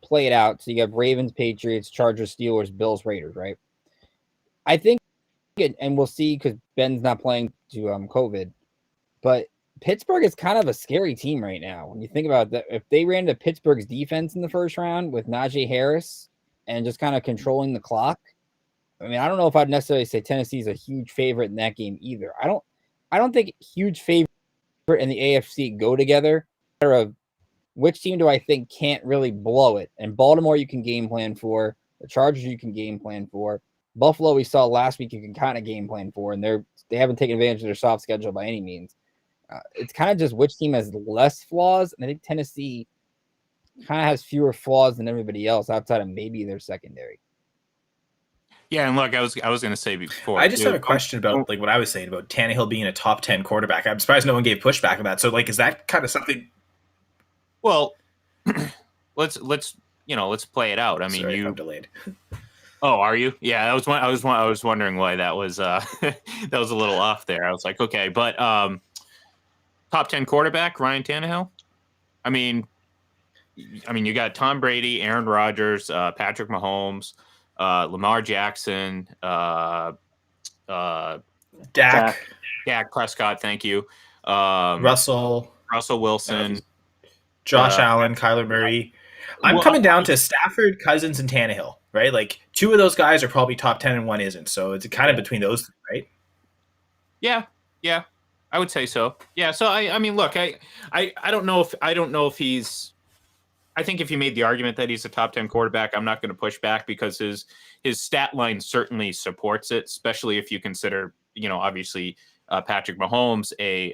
D: play it out. So you have Ravens, Patriots, Chargers, Steelers, Bills, Raiders, right? I think, and we'll see because Ben's not playing to COVID. But Pittsburgh is kind of a scary team right now. When you think about that, if they ran to Pittsburgh's defense in the first round with Najee Harris and just kind of controlling the clock, I mean, I don't know if I'd necessarily say Tennessee's a huge favorite in that game either. I don't think huge favorite and the AFC go together. Of which team do I think can't really blow it? And Baltimore, you can game plan for. The Chargers, you can game plan for. Buffalo, we saw last week, you can kind of game plan for, and they haven't taken advantage of their soft schedule by any means. It's kind of just which team has less flaws, and I think Tennessee kind of has fewer flaws than everybody else outside of maybe their secondary.
A: Yeah, and look, I was going to say before.
C: I just have a question about like what I was saying about Tannehill being a top 10 quarterback. I'm surprised no one gave pushback on that. So, like, is that kind of something?
A: Well, let's play it out. I mean,
C: Sorry, I'm delayed.
A: Oh, are you? Yeah, I was wondering why that was that was a little off there. I was like, okay, but top 10 quarterback Ryan Tannehill. I mean, you got Tom Brady, Aaron Rodgers, Patrick Mahomes, Lamar Jackson,
C: Dak
A: Prescott. Thank you.
C: Russell
A: Wilson,
C: Josh Allen, Kyler Murray. I'm coming down to Stafford, Cousins, and Tannehill, right? Like 2 of those guys are probably top 10 and 1 isn't. So it's kind of between those 3, right?
A: Yeah, I would say so. Yeah, so I mean, look, I don't know if he's. I think if you made the argument that he's a top 10 quarterback, I'm not going to push back because his stat line certainly supports it, especially if you consider, obviously Patrick Mahomes a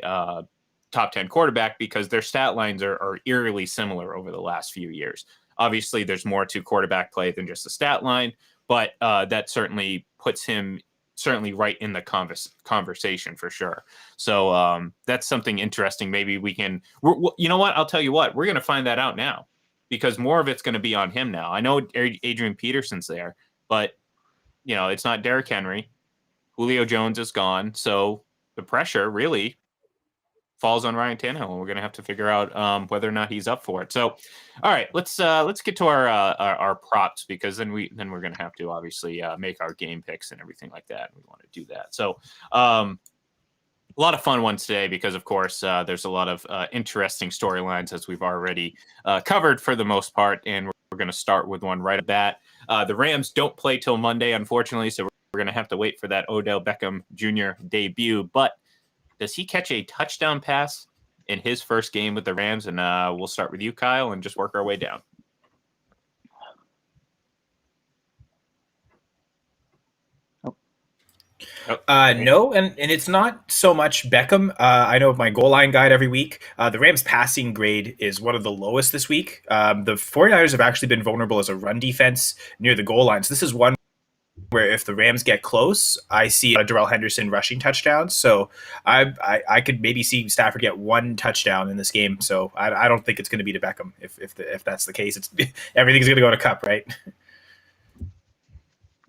A: top 10 quarterback because their stat lines are eerily similar over the last few years. Obviously, there's more to quarterback play than just the stat line, but that certainly puts him right in the conversation for sure. So that's something interesting. Maybe we can, you know what? I'll tell you what, we're going to find that out now because more of it's going to be on him now. I know Adrian Peterson's there, but it's not Derrick Henry. Julio Jones is gone. So the pressure really falls on Ryan Tannehill, and we're going to have to figure out whether or not he's up for it. So, all right, let's get to our props because then we're going to have to obviously make our game picks and everything like that. We want to do that. So, a lot of fun ones today because, of course, there's a lot of interesting storylines as we've already covered for the most part, and we're going to start with one right at bat. The Rams don't play till Monday, unfortunately, so we're going to have to wait for that Odell Beckham Jr. debut, but does he catch a touchdown pass in his first game with the Rams? And we'll start with you, Kyle, and just work our way down.
C: No, and it's not so much Beckham. I know my goal line guide every week. The Rams passing grade is one of the lowest this week. The 49ers have actually been vulnerable as a run defense near the goal line. So this is one where if the Rams get close, I see Darrell Henderson rushing touchdowns. So I could maybe see Stafford get 1 touchdown in this game. So I don't think it's going to be to Beckham. If that's the case, it's everything's going to go to Cup, right?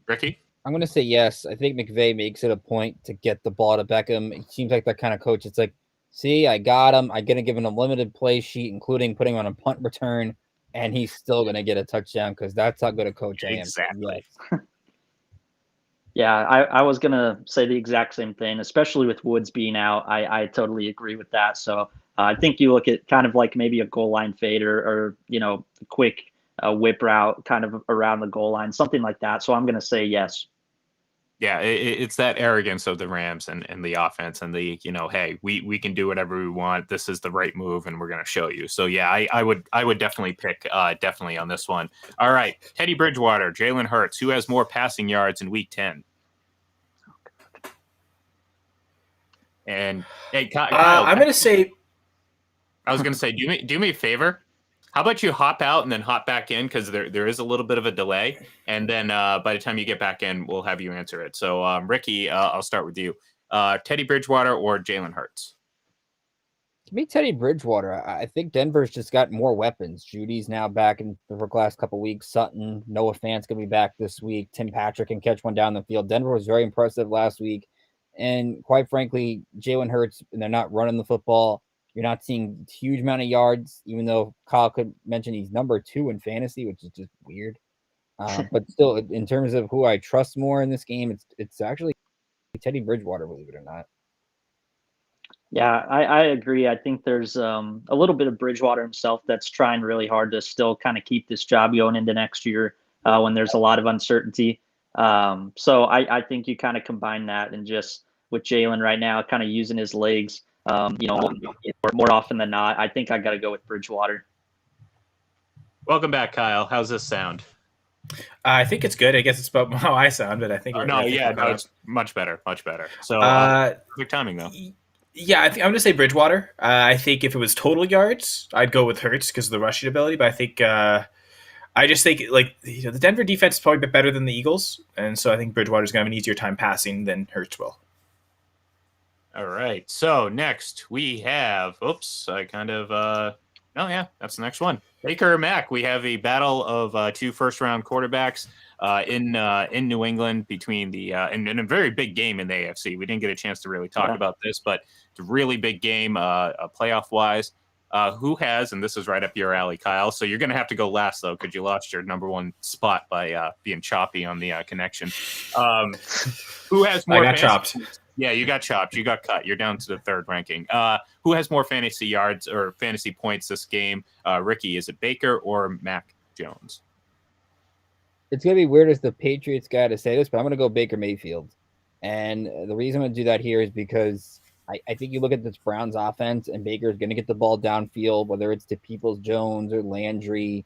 A: Ricky?
D: I'm going to say yes. I think McVay makes it a point to get the ball to Beckham. He seems like that kind of coach. It's like, see, I got him. I'm going to give him a limited play sheet, including putting on a punt return, and he's still going to get a touchdown because that's how good a coach I am.
A: Exactly.
D: Yes.
B: Yeah, I was going to say the exact same thing, especially with Woods being out. I totally agree with that. So I think you look at kind of like maybe a goal line fade or a quick whip route kind of around the goal line, something like that. So I'm going to say yes.
A: Yeah, it's that arrogance of the Rams and the offense and the, hey, we can do whatever we want. This is the right move, and we're going to show you. So, yeah, I would definitely pick definitely on this one. All right, Teddy Bridgewater, Jalen Hurts, who has more passing yards in Week 10? And, hey, Kyle.
C: I'm going to say...
A: I was going to say, do me a favor. How about you hop out and then hop back in because there is a little bit of a delay. And then by the time you get back in, we'll have you answer it. So, Ricky, I'll start with you. Teddy Bridgewater or Jalen Hurts?
D: To me, Teddy Bridgewater. I think Denver's just got more weapons. Judy's now back in the last couple of weeks. Sutton, Noah Fant's going to be back this week. Tim Patrick can catch one down the field. Denver was very impressive last week. And quite frankly, Jalen Hurts, and they're not running the football. You're not seeing a huge amount of yards, even though Kyle could mention he's number 2 in fantasy, which is just weird. But still, in terms of who I trust more in this game, it's actually Teddy Bridgewater, believe it or not.
B: Yeah, I agree. I think there's a little bit of Bridgewater himself that's trying really hard to still kind of keep this job going into next year when there's a lot of uncertainty. So I think you kind of combine that and just with Jalen right now, kind of using his legs. More often than not, I think I got to go with Bridgewater.
A: Welcome back, Kyle. How's this sound?
C: I think it's good. I guess it's about how I sound, but I think
A: it's much better. So quick timing though.
C: Yeah, I'm going to say Bridgewater. I think if it was total yards, I'd go with Hurts because of the rushing ability. But I think I just think the Denver defense is probably a bit better than the Eagles, and so I think Bridgewater's going to have an easier time passing than Hurts will.
A: All right. So next we have. Oops, I kind of. That's the next one. Baker or Mac. We have a battle of 2 first-round quarterbacks in New England between the in a very big game in the AFC. We didn't get a chance to really talk about this, but it's a really big game, playoff-wise. Who has, and this is right up your alley, Kyle. So you're going to have to go last though, because you lost your number 1 spot by being choppy on the connection. Who has more?
C: I got chopped.
A: Yeah, you got chopped. You got cut. You're down to the 3rd ranking. Who has more fantasy yards or fantasy points this game? Ricky, is it Baker or Mac? Jones?
D: It's going to be weird as the Patriots guy to say this, but I'm going to go Baker Mayfield. And the reason I'm going to do that here is because I think you look at this Browns offense, and Baker's going to get the ball downfield, whether it's to Peoples-Jones or Landry.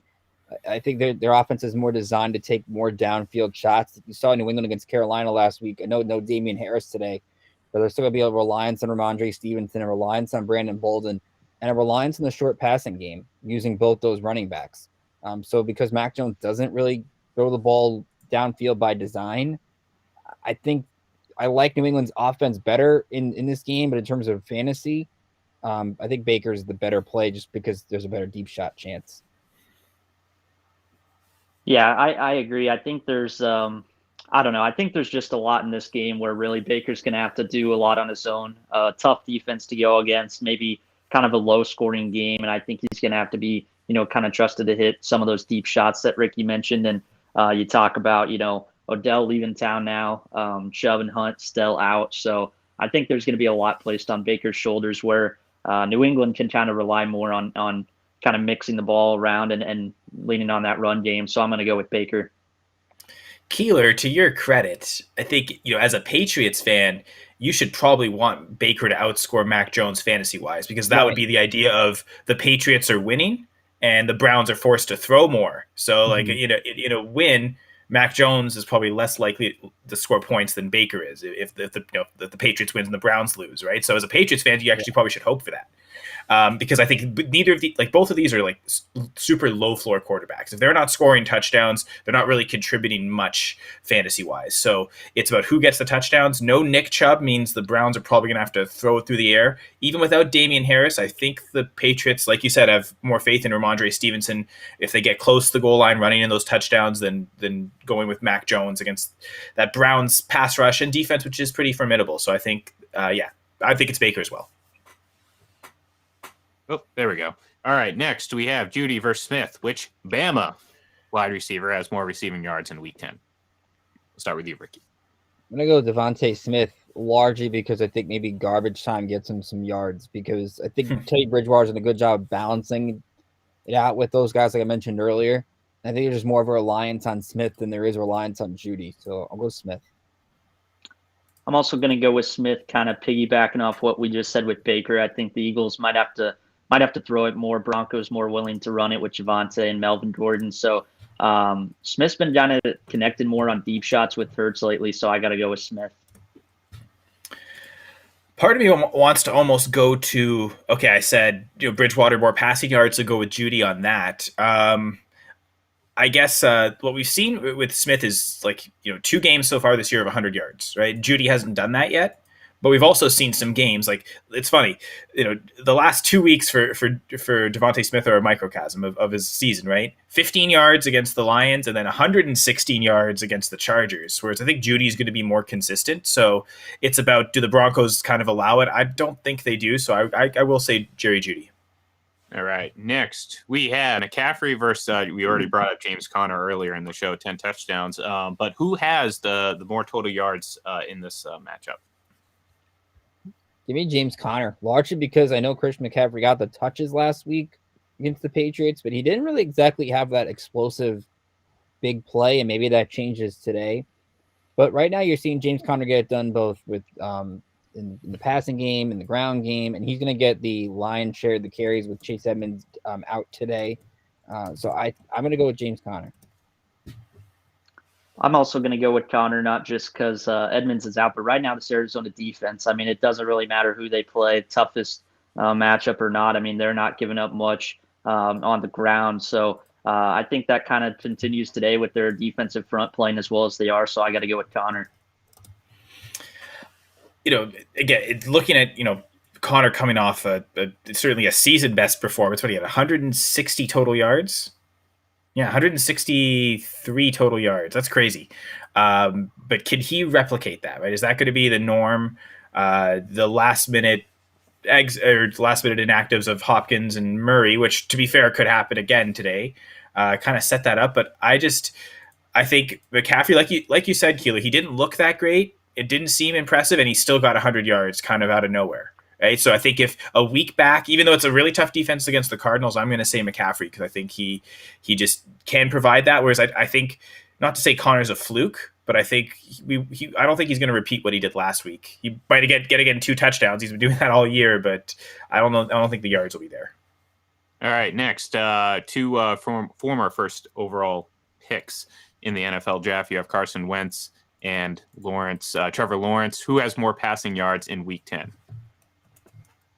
D: I think their offense is more designed to take more downfield shots. You saw New England against Carolina last week. I know no Damian Harris today, but there's still going to be a reliance on Ramondre Stevenson, a reliance on Brandon Bolden, and a reliance on the short passing game using both those running backs. So because Mac Jones doesn't really throw the ball downfield by design, I think I like New England's offense better in this game, but in terms of fantasy, I think Baker's the better play just because there's a better deep shot chance.
B: Yeah, I agree. I think there's I don't know. I think there's just a lot in this game where really Baker's going to have to do a lot on his own. Tough defense to go against, maybe kind of a low scoring game, and I think he's going to have to be, kind of trusted to hit some of those deep shots that Ricky mentioned. And you talk about, Odell leaving town now, Chubb and Hunt still out. So I think there's going to be a lot placed on Baker's shoulders where New England can kind of rely more on kind of mixing the ball around and leaning on that run game. So I'm going to go with Baker.
C: Keeler, to your credit, I think, as a Patriots fan, you should probably want Baker to outscore Mac Jones fantasy-wise, because that would be the idea of the Patriots are winning and the Browns are forced to throw more. So, in a win, Mac Jones is probably less likely to score points than Baker is if the Patriots wins and the Browns lose, right? So as a Patriots fan, you actually probably should hope for that. Because I think both of these are like super low floor quarterbacks. If they're not scoring touchdowns, they're not really contributing much fantasy wise. So it's about who gets the touchdowns. No Nick Chubb means the Browns are probably going to have to throw it through the air. Even without Damian Harris, I think the Patriots, like you said, have more faith in Ramondre Stevenson if they get close to the goal line running in those touchdowns than going with Mac Jones against that Browns pass rush and defense, which is pretty formidable. So I think, I think it's Baker as well.
A: Oh, there we go. All right, next we have Judy versus Smith. Which Bama wide receiver has more receiving yards in Week 10? We'll start with you, Ricky.
D: I'm going to go with Devontae Smith, largely because I think maybe garbage time gets him some yards, because I think Teddy Bridgewater's done a good job balancing it out with those guys like I mentioned earlier. I think there's more of a reliance on Smith than there is a reliance on Judy, so I'll go Smith.
B: I'm also going to go with Smith, kind of piggybacking off what we just said with Baker. I think the Eagles might have to throw it more. Broncos more willing to run it with Javonte and Melvin Gordon. So Smith's been kind of connected more on deep shots with Hurts lately, so I got to go with Smith.
C: Part of me wants to almost go to, okay, I said Bridgewater more passing yards, so go with Judy on that. I guess what we've seen with Smith is 2 games so far this year of 100 yards, right? Judy hasn't done that yet. But we've also seen some games it's funny, the last 2 weeks for Devontae Smith are a microcosm of his season, right? 15 yards against the Lions and then 116 yards against the Chargers. Whereas I think Judy's going to be more consistent. So it's about, do the Broncos kind of allow it? I don't think they do. So I will say Jerry Judy.
A: All right. Next, we had McCaffrey versus, we already brought up James Conner earlier in the show, 10 touchdowns. But who has the more total yards in this matchup?
D: Give me James Conner, largely because I know Christian McCaffrey got the touches last week against the Patriots, but he didn't really exactly have that explosive big play, and maybe that changes today. But right now you're seeing James Conner get it done both with in the passing game, in the ground game, and he's going to get the lion's share of the carries with Chase Edmonds out today. So I'm going to go with James Conner.
B: I'm also going to go with Conner, not just because Edmonds is out, but right now this Arizona defense, I mean, it doesn't really matter who they play, toughest matchup or not. I mean, they're not giving up much on the ground. So I think that kind of continues today with their defensive front playing as well as they are. So I got to go with Conner.
C: Again, looking at, Conner coming off certainly a season best performance. What do you had, 160 total yards? Yeah, 163 total yards. That's crazy. But can he replicate that, right? Is that going to be the norm? The last minute inactives of Hopkins and Murray, which to be fair could happen again today, kind of set that up. But I think McCaffrey, like you said, Keeler, he didn't look that great. It didn't seem impressive, and he still got 100 yards kind of out of nowhere. right? So I think if a week back, even though it's a really tough defense against the Cardinals, I'm going to say McCaffrey because I think he just can provide that. Whereas I think, not to say Connor's a fluke, but I think I don't think he's going to repeat what he did last week. He might get again 2 touchdowns. He's been doing that all year, but I don't know. I don't think the yards will be there.
A: All right, next, 2 former first overall picks in the NFL draft. You have Carson Wentz and Trevor Lawrence. Who has more passing yards in Week 10?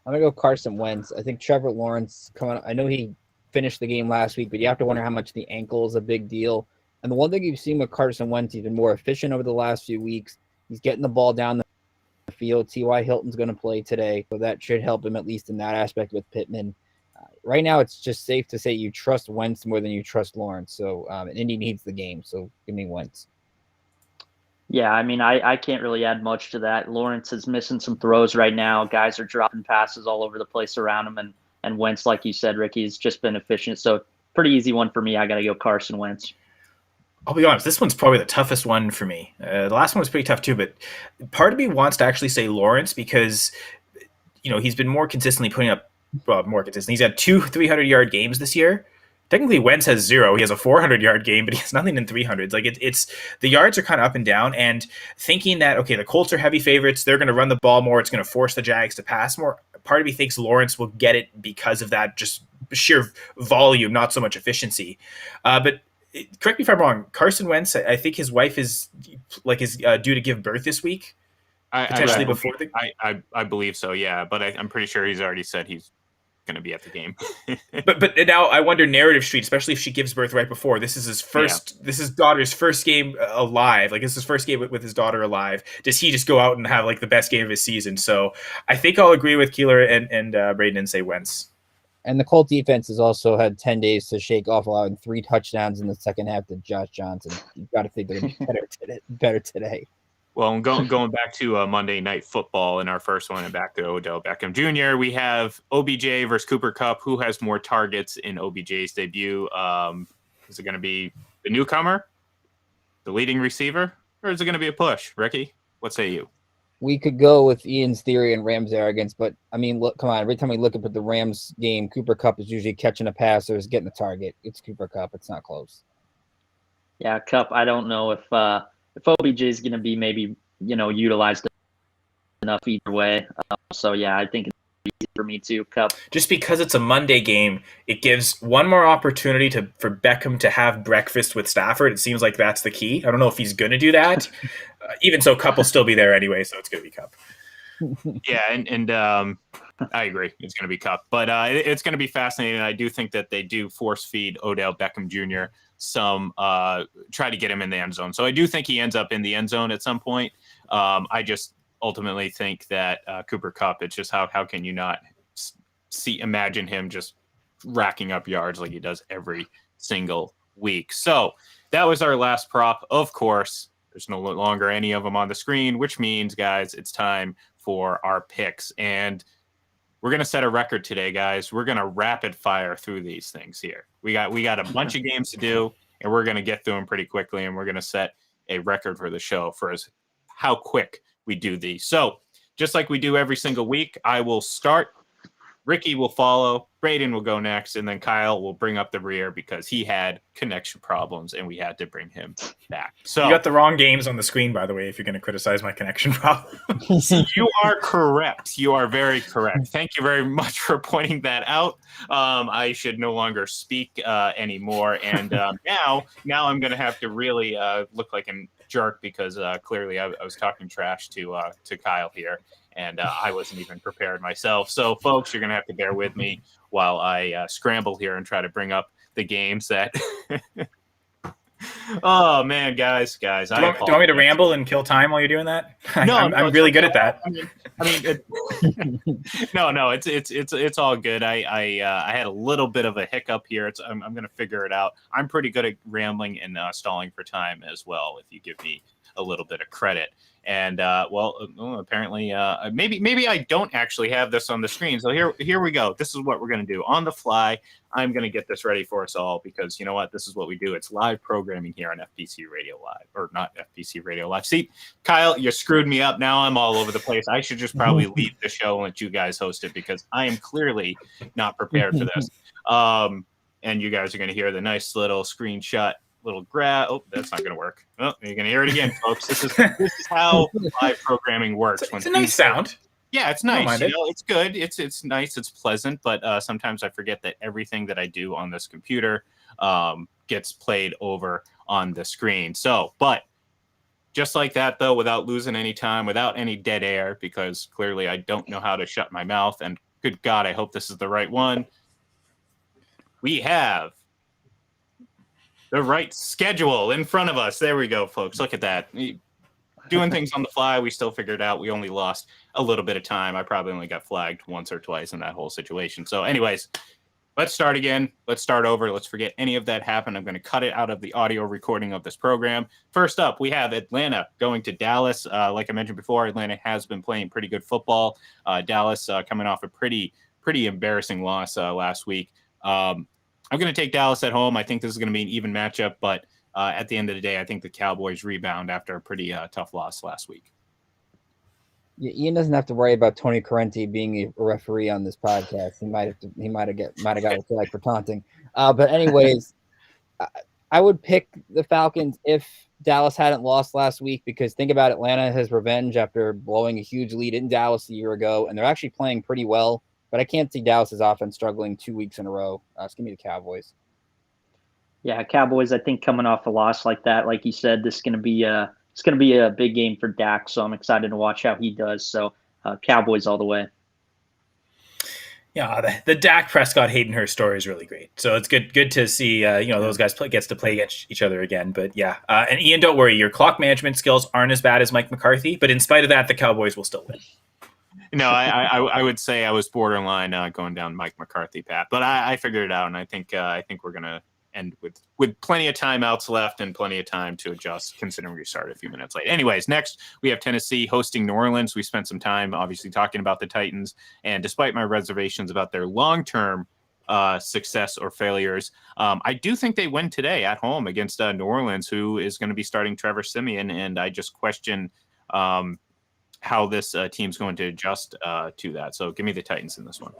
D: I'm gonna go Carson Wentz. I think Trevor Lawrence I know he finished the game last week, but you have to wonder how much the ankle is a big deal. And the one thing you've seen with Carson Wentz, he's been more efficient over the last few weeks. He's getting the ball down the field. T.Y. Hilton's going to play today, so that should help him at least in that aspect with Pittman. Right now, it's just safe to say you trust Wentz more than you trust Lawrence. So, and Indy needs the game, so give me Wentz.
B: Yeah, I mean, I can't really add much to that. Lawrence is missing some throws right now. Guys are dropping passes all over the place around him, and Wentz, like you said, Ricky, has just been efficient. So, pretty easy one for me. I got to go Carson Wentz.
C: I'll be honest, this one's probably the toughest one for me. The last one was pretty tough too, but part of me wants to actually say Lawrence because, he's been more consistently putting up, more consistent. He's had 2 300-yard games this year. Technically, Wentz has 0. He has a 400-yard game, but he has nothing in 300s. Like it's the yards are kind of up and down. And thinking that the Colts are heavy favorites, they're going to run the ball more. It's going to force the Jags to pass more. Part of me thinks Lawrence will get it because of that, just sheer volume, not so much efficiency. But correct me if I'm wrong. Carson Wentz, I think his wife is due to give birth this week. Potentially before the.
A: I believe so. Yeah, but I'm pretty sure he's already said he's going to be at the game.
C: but now I wonder Narrative Street, especially if she gives birth right before. This is his first. Yeah. This is daughter's first game alive. Like this is his first game with his daughter alive. Does he just go out and have the best game of his season? So I think I'll agree with Keeler and Braden and say Wentz.
D: And the Colt defense has also had 10 days to shake off, allowing 3 touchdowns in the second half to Josh Johnson. You've got to think they're going to be better today.
A: Well, going back to Monday Night Football in our first one and back to Odell Beckham Jr., we have OBJ versus Cooper Kupp. Who has more targets in OBJ's debut? Is it going to be the newcomer, the leading receiver, or is it going to be a push? Ricky, what say you?
D: We could go with Ian's theory and Rams arrogance, but I mean, look, come on. Every time we look at the Rams game, Cooper Kupp is usually catching a pass or is getting a target. It's Cooper Kupp. It's not close.
B: Yeah, Kupp. I don't know if OBJ is going to be maybe utilized enough either way. So yeah, I think it's easy for me too. Kupp.
C: Just because it's a Monday game, it gives one more opportunity for Beckham to have breakfast with Stafford. It seems like that's the key. I don't know if he's going to do that. Even so, Kupp will still be there anyway, so it's going to be Kupp.
A: Yeah, and I agree. It's going to be Kupp. But it's going to be fascinating. I do think that they do force feed Odell Beckham Jr. some try to get him in the end zone. So I do think he ends up in the end zone at some point. I just ultimately think that Cooper Kupp, it's just how can you not imagine him just racking up yards like he does every single week. So that was our last prop. Of course, there's no longer any of them on the screen, which means, guys, it's time for our picks. And we're going to set a record today, guys. We're going to rapid fire through these things here. We got a bunch of games to do, and we're going to get through them pretty quickly, and we're going to set a record for the show for how quick we do these. So just like we do every single week, I will start. Ricky will follow. Braden will go next, and then Kyle will bring up the rear because he had connection problems, and we had to bring him back. So
C: you got the wrong games on the screen, by the way, if you're going to criticize my connection problems.
A: You are correct. You are very correct. Thank you very much for pointing that out. I should no longer speak anymore, and now I'm going to have to really look like a jerk because clearly I was talking trash to Kyle here. And I wasn't even prepared myself. So, folks, you're going to have to bear with me while I scramble here and try to bring up the games that Oh, man, guys.
C: Do you want me to ramble and kill time while you're doing that? No, I'm really good at that.
A: No, it's all good. I had a little bit of a hiccup here. I'm going to figure it out. I'm pretty good at rambling and stalling for time as well, if you give me a little bit of credit. And apparently, maybe I don't actually have this on the screen. So here we go. This is what we're going to do on the fly. I'm going to get this ready for us all because you know what? This is what we do. It's live programming here on FPC Radio Live, or not FPC Radio Live. See, Kyle, you screwed me up. Now I'm all over the place. I should just probably leave the show and let you guys host it because I am clearly not prepared for this. And you guys are going to hear the nice little screenshot. Little grab. Oh, that's not going to work. Oh, you're going to hear it again, folks. This is how live programming works.
C: It's a nice sound.
A: Yeah, it's nice. It's good. It's nice. It's pleasant. But sometimes I forget that everything that I do on this computer gets played over on the screen. So, but just like that, though, without losing any time, without any dead air, because clearly I don't know how to shut my mouth. And good God, I hope this is the right one. We have the right schedule in front of us. There we go, folks. Look at that. Doing things on the fly, we still figured out. We only lost a little bit of time. I probably only got flagged once or twice in that whole situation. So anyways, let's start again. Let's start over. Let's forget any of that happened. I'm going to cut it out of the audio recording of this program. First up, we have Atlanta going to Dallas. Like I mentioned before, Atlanta has been playing pretty good football. Dallas coming off a pretty embarrassing loss last week. I'm going to take Dallas at home. I think this is going to be an even matchup, but at the end of the day, I think the Cowboys rebound after a pretty tough loss last week.
D: Ian doesn't have to worry about Tony Correnti being a referee on this podcast. He might have got a flag for taunting. But anyways, I would pick the Falcons if Dallas hadn't lost last week, because think about Atlanta has revenge after blowing a huge lead in Dallas a year ago, and they're actually playing pretty well. But I can't see Dallas's offense struggling 2 weeks in a row. It's going to be the Cowboys.
B: Yeah, Cowboys, I think coming off a loss like that, like you said, this is going to be a big game for Dak, so I'm excited to watch how he does. So Cowboys all the way.
C: Yeah, the Dak Prescott Hayden Hurst story is really great. So it's good to see those guys gets to play against each other again. But yeah, and Ian, don't worry, your clock management skills aren't as bad as Mike McCarthy. But in spite of that, the Cowboys will still win.
A: No, I would say I was borderline going down Mike McCarthy path, but I figured it out, and I think we're gonna end with plenty of timeouts left and plenty of time to adjust, considering we started a few minutes late. Anyways, next we have Tennessee hosting New Orleans. We spent some time obviously talking about the Titans, and despite my reservations about their long-term success or failures, I do think they win today at home against New Orleans, who is going to be starting Trevor Siemian, and I just question how this team's going to adjust to that. So give me the Titans in this one.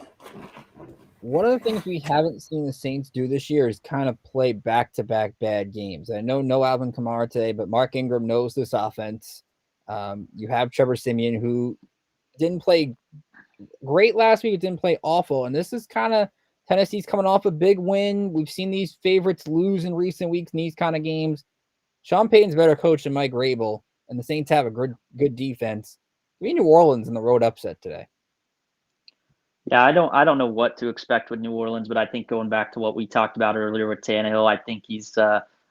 D: One of the things we haven't seen the Saints do this year is kind of play back-to-back bad games. I know no Alvin Kamara today, but Mark Ingram knows this offense. You have Trevor Siemian, who didn't play great last week. It didn't play awful. And this is kind of Tennessee's coming off a big win. We've seen these favorites lose in recent weeks in these kind of games. Sean Payton's a better coach than Mike Rabel, and the Saints have a good defense. We New Orleans in the road upset today.
B: Yeah, I don't know what to expect with New Orleans, but I think going back to what we talked about earlier with Tannehill, I think he's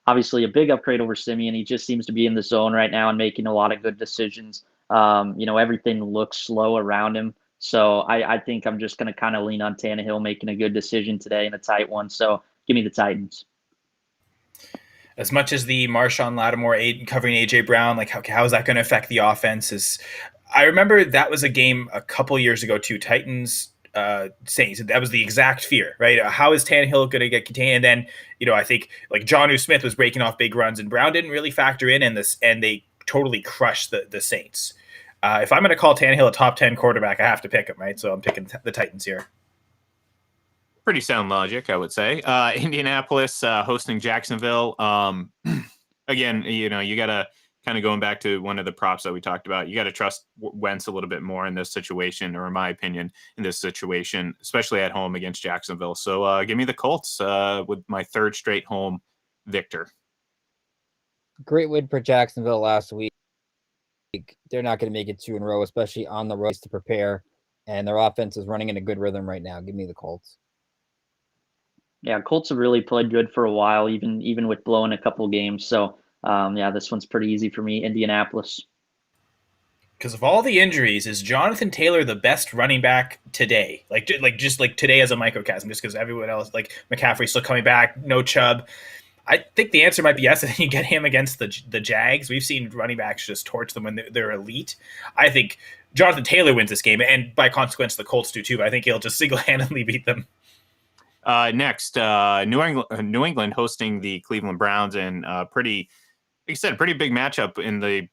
B: obviously a big upgrade over Simeon. He just seems to be in the zone right now and making a lot of good decisions. Everything looks slow around him. So I think I'm just going to kind of lean on Tannehill making a good decision today in a tight one. So give me the Titans.
C: As much as the Marshawn Lattimore covering A.J. Brown, like how is that going to affect the offense? I remember that was a game a couple years ago too, Titans Saints. That was the exact fear, right? How is Tannehill going to get contained? And then, I think like Jonnu Smith was breaking off big runs, and Brown didn't really factor in and they totally crushed the Saints. If I'm going to call Tannehill a top 10 quarterback, I have to pick him, right? So I'm picking the Titans here.
A: Pretty sound logic, I would say. Indianapolis hosting Jacksonville. Again, you got to kind of going back to one of the props that we talked about. You got to trust Wentz a little bit more in this situation, or in my opinion, in this situation, especially at home against Jacksonville. So give me the Colts with my third straight home victor.
D: Great win for Jacksonville last week. They're not going to make it 2 in a row, especially on the road to prepare. And their offense is running in a good rhythm right now. Give me the Colts.
B: Yeah, Colts have really played good for a while, even with blowing a couple games. So, this one's pretty easy for me. Indianapolis.
C: Because of all the injuries, is Jonathan Taylor the best running back today? Just today as a microcosm, just because everyone else, like McCaffrey's still coming back, no Chubb. I think the answer might be yes. And then you get him against the Jags. We've seen running backs just torch them when they're elite. I think Jonathan Taylor wins this game, and by consequence, the Colts do too. But I think he'll just single-handedly beat them.
A: Next, New England hosting the Cleveland Browns, and pretty big matchup in the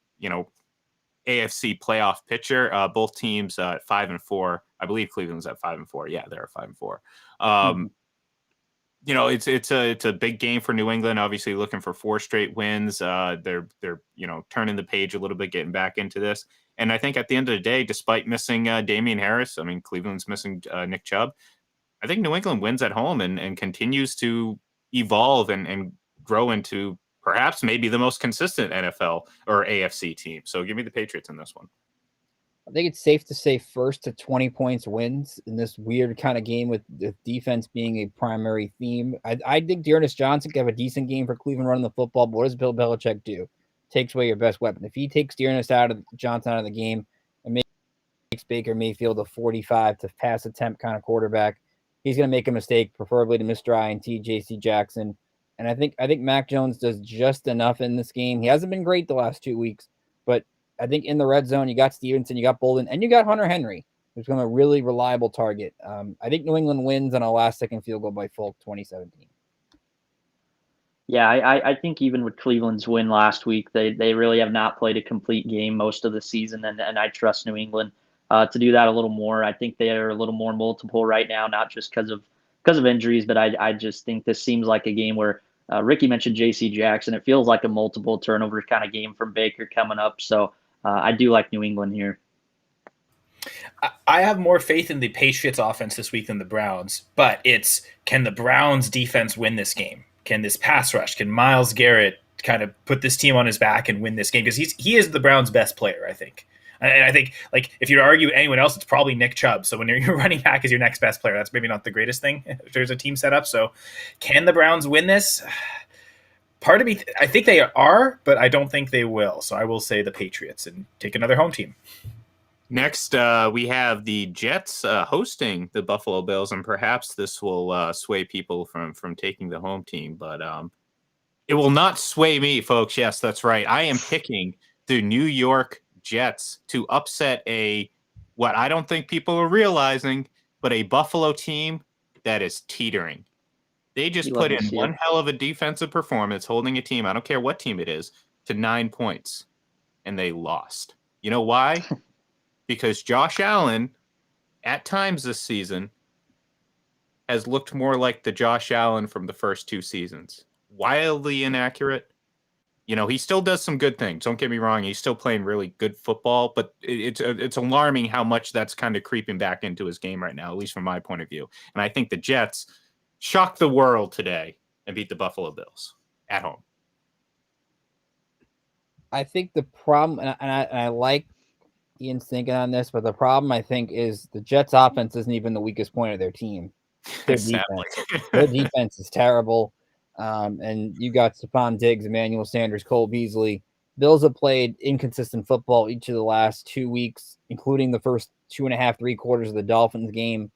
A: AFC playoff picture. Both teams at 5-4. I believe Cleveland's at 5-4. Yeah, they're at 5-4. It's a big game for New England. Obviously, looking for 4 straight wins. They're turning the page a little bit, getting back into this. And I think at the end of the day, despite missing Damian Harris, I mean Cleveland's missing Nick Chubb. I think New England wins at home and continues to evolve and grow into perhaps maybe the most consistent NFL or AFC team. So give me the Patriots in this one.
D: I think it's safe to say first to 20 points wins in this weird kind of game with the defense being a primary theme. I think Dearness Johnson can have a decent game for Cleveland running the football, but what does Bill Belichick do? Takes away your best weapon. If he takes Johnson out of the game and makes Baker Mayfield a 45 to pass attempt kind of quarterback, he's going to make a mistake, preferably to Mr. INT, J.C. Jackson. And I think Mac Jones does just enough in this game. He hasn't been great the last 2 weeks, but I think in the red zone, you got Stevenson, you got Bolden, and you got Hunter Henry, who's going to be a really reliable target. I think New England wins on a last-second field goal by Folk 2017.
B: Yeah, I think even with Cleveland's win last week, they really have not played a complete game most of the season, and I trust New England to do that a little more. I think they are a little more multiple right now, not just because of injuries, but I just think this seems like a game where Ricky mentioned J.C. Jackson. It feels like a multiple turnover kind of game from Baker coming up. So I do like New England here.
C: I have more faith in the Patriots offense this week than the Browns, but can the Browns defense win this game? Can this pass rush? Can Myles Garrett kind of put this team on his back and win this game? Because he is the Browns' best player, I think. And I think, like, if you argue with anyone else, it's probably Nick Chubb. So when your running back is your next best player, that's maybe not the greatest thing if there's a team set up. So can the Browns win this? Part of me, I think they are, but I don't think they will. So I will say the Patriots and take another home team.
A: Next, we have the Jets hosting the Buffalo Bills, and perhaps this will sway people from taking the home team, but it will not sway me, folks. Yes, that's right. I am picking the New York Jets to upset what I don't think people are realizing, but a Buffalo team that is teetering. They just put in one hell of a defensive performance, holding a team, I don't care what team it is, to 9 points, and they lost. You know why? Because Josh Allen, at times this season, has looked more like the Josh Allen from the first 2 seasons. Wildly inaccurate. He still does some good things. Don't get me wrong. He's still playing really good football, but it's alarming how much that's kind of creeping back into his game right now, at least from my point of view. And I think the Jets shocked the world today and beat the Buffalo Bills at home.
D: I think the problem, and I like Ian's thinking on this, but the problem I think is the Jets offense isn't even the weakest point of their team. Their defense is terrible. And you got Stephon Diggs, Emmanuel Sanders, Cole Beasley. Bills have played inconsistent football each of the last 2 weeks, including the first 2.5, 3 quarters of the Dolphins game.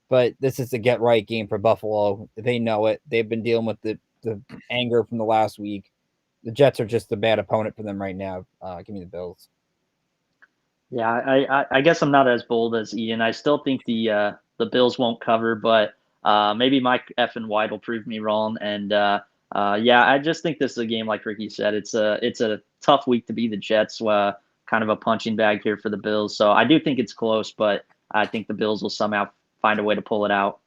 D: But this is a get-right game for Buffalo. They know it. They've been dealing with the anger from the last week. The Jets are just a bad opponent for them right now. Give me the Bills.
B: Yeah, I guess I'm not as bold as Ian. I still think the Bills won't cover, but maybe Mike F. and White will prove me wrong. And I just think this is a game, like Ricky said, it's a tough week to be the Jets, kind of a punching bag here for the Bills. So I do think it's close, but I think the Bills will somehow find a way to pull it out.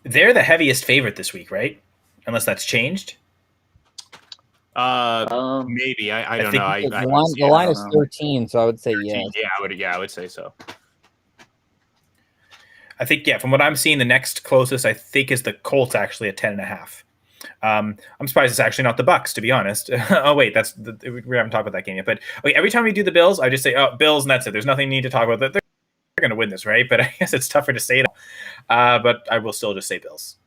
C: They're the heaviest favorite this week, right? Unless that's changed.
A: Maybe I don't know.
D: The line is 13, so I would say 13,
A: yeah. I would say so.
C: I think, from what I'm seeing, the next closest I think is the Colts, actually at 10.5. I'm surprised it's actually not the Bucks, to be honest. Oh wait, we haven't talked about that game yet. But every time we do the Bills, I just say, "Oh, Bills," and that's it. There's nothing you need to talk about. They're going to win this, right? But I guess it's tougher to say that. But I will still just say Bills.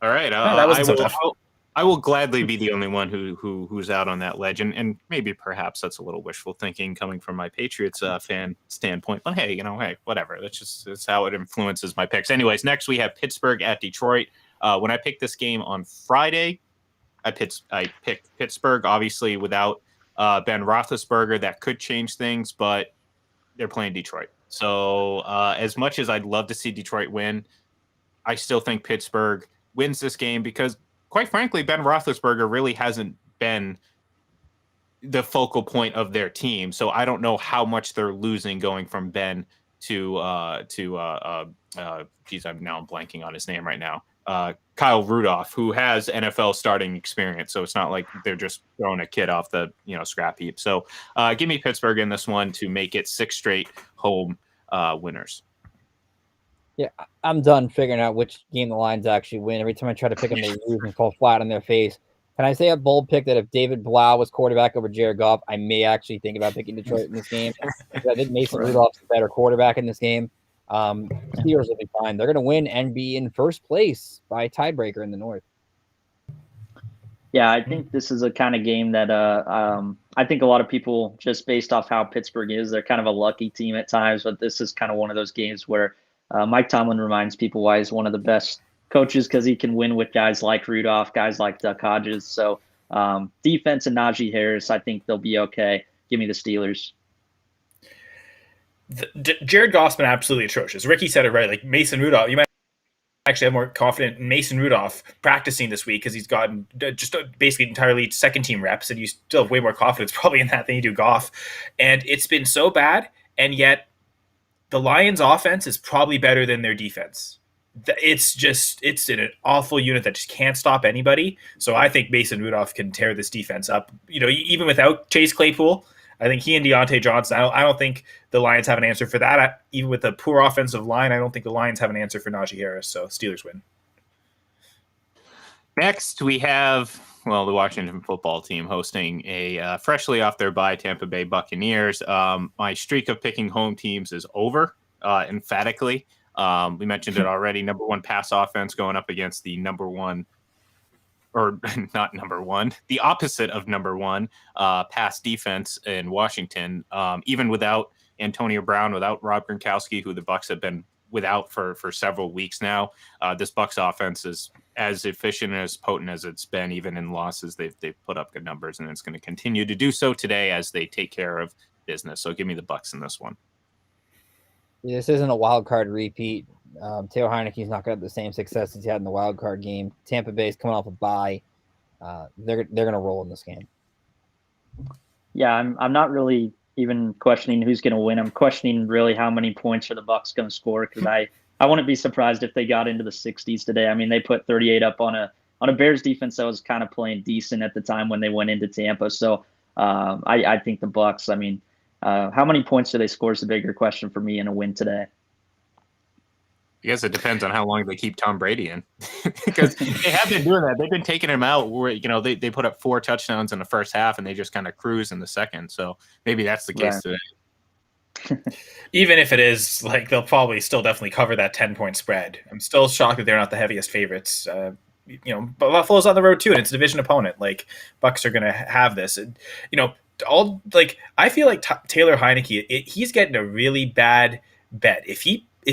A: All right,
C: that wasn't so tough.
A: I will gladly be the only one who's out on that ledge, and maybe perhaps that's a little wishful thinking coming from my Patriots fan standpoint. But hey, whatever. That's how it influences my picks. Anyways, next we have Pittsburgh at Detroit. When I picked this game on Friday, I picked Pittsburgh. Obviously, without Ben Roethlisberger, that could change things, but they're playing Detroit. So as much as I'd love to see Detroit win, I still think Pittsburgh wins this game because, quite frankly, Ben Roethlisberger really hasn't been the focal point of their team. So I don't know how much they're losing going from Ben to geez, I'm blanking on his name right now. Kyle Rudolph, who has NFL starting experience. So it's not like they're just throwing a kid off the scrap heap. So give me Pittsburgh in this one to make it 6 straight home winners.
D: Yeah, I'm done figuring out which game the Lions actually win. Every time I try to pick them, they lose and fall flat on their face. Can I say a bold pick that if David Blau was quarterback over Jared Goff, I may actually think about picking Detroit in this game? I think Mason Rudolph's a better quarterback in this game. Steelers will be fine. They're going to win and be in first place by tiebreaker in the North.
B: Yeah, I think this is a kind of game that I think a lot of people, just based off how Pittsburgh is, they're kind of a lucky team at times, but this is kind of one of those games where Mike Tomlin reminds people why he's one of the best coaches, because he can win with guys like Rudolph, guys like Duck Hodges. So defense and Najee Harris, I think they'll be okay. Give me the Steelers.
C: Jared Goff's been absolutely atrocious. Ricky said it right. Like Mason Rudolph, you might actually have more confident in Mason Rudolph practicing this week because he's gotten just basically entirely second team reps, and you still have way more confidence probably in that than you do Goff. And it's been so bad, and yet the Lions offense is probably better than their defense. It's an awful unit that just can't stop anybody. So I think Mason Rudolph can tear this defense up. Even without Chase Claypool, I think he and Deontay Johnson, I don't think the Lions have an answer for that. Even with a poor offensive line, I don't think the Lions have an answer for Najee Harris. So Steelers win.
A: Next, we have the Washington football team hosting a freshly off their bye Tampa Bay Buccaneers. My streak of picking home teams is over, emphatically. We mentioned it already. Number one pass offense going up against the number one, or not number one, the opposite of number one pass defense in Washington. Even without Antonio Brown, without Rob Gronkowski, who the Bucs have been without for several weeks now, this Bucs offense is as efficient and as potent as it's been. Even in losses, they've put up good numbers, and it's going to continue to do so today as they take care of business. So give me the Bucs in this one.
D: This isn't a wild card repeat. Taylor Heineke's not going to have the same success as he had in the wild card game. Tampa Bay's coming off a bye. They're going to roll in this game.
B: Yeah, I'm not really even questioning who's going to win. I'm questioning really how many points are the Bucs going to score, because I wouldn't be surprised if they got into the 60s today. I mean, they put 38 up on a Bears defense that was kind of playing decent at the time when they went into Tampa. So I think the Bucs. I mean, how many points do they score is the bigger question for me in a win today.
A: I guess it depends on how long they keep Tom Brady in, because they have been doing that. They've been taking him out where, they put up 4 touchdowns in the first half and they just kind of cruise in the second. So maybe that's the case today.
C: Even if it is, they'll probably still definitely cover that 10-point spread. I'm still shocked that they're not the heaviest favorites. But Buffalo's on the road too, and it's a division opponent. Bucs are going to have this. I feel like Taylor Heineke, he's getting a really bad bet. If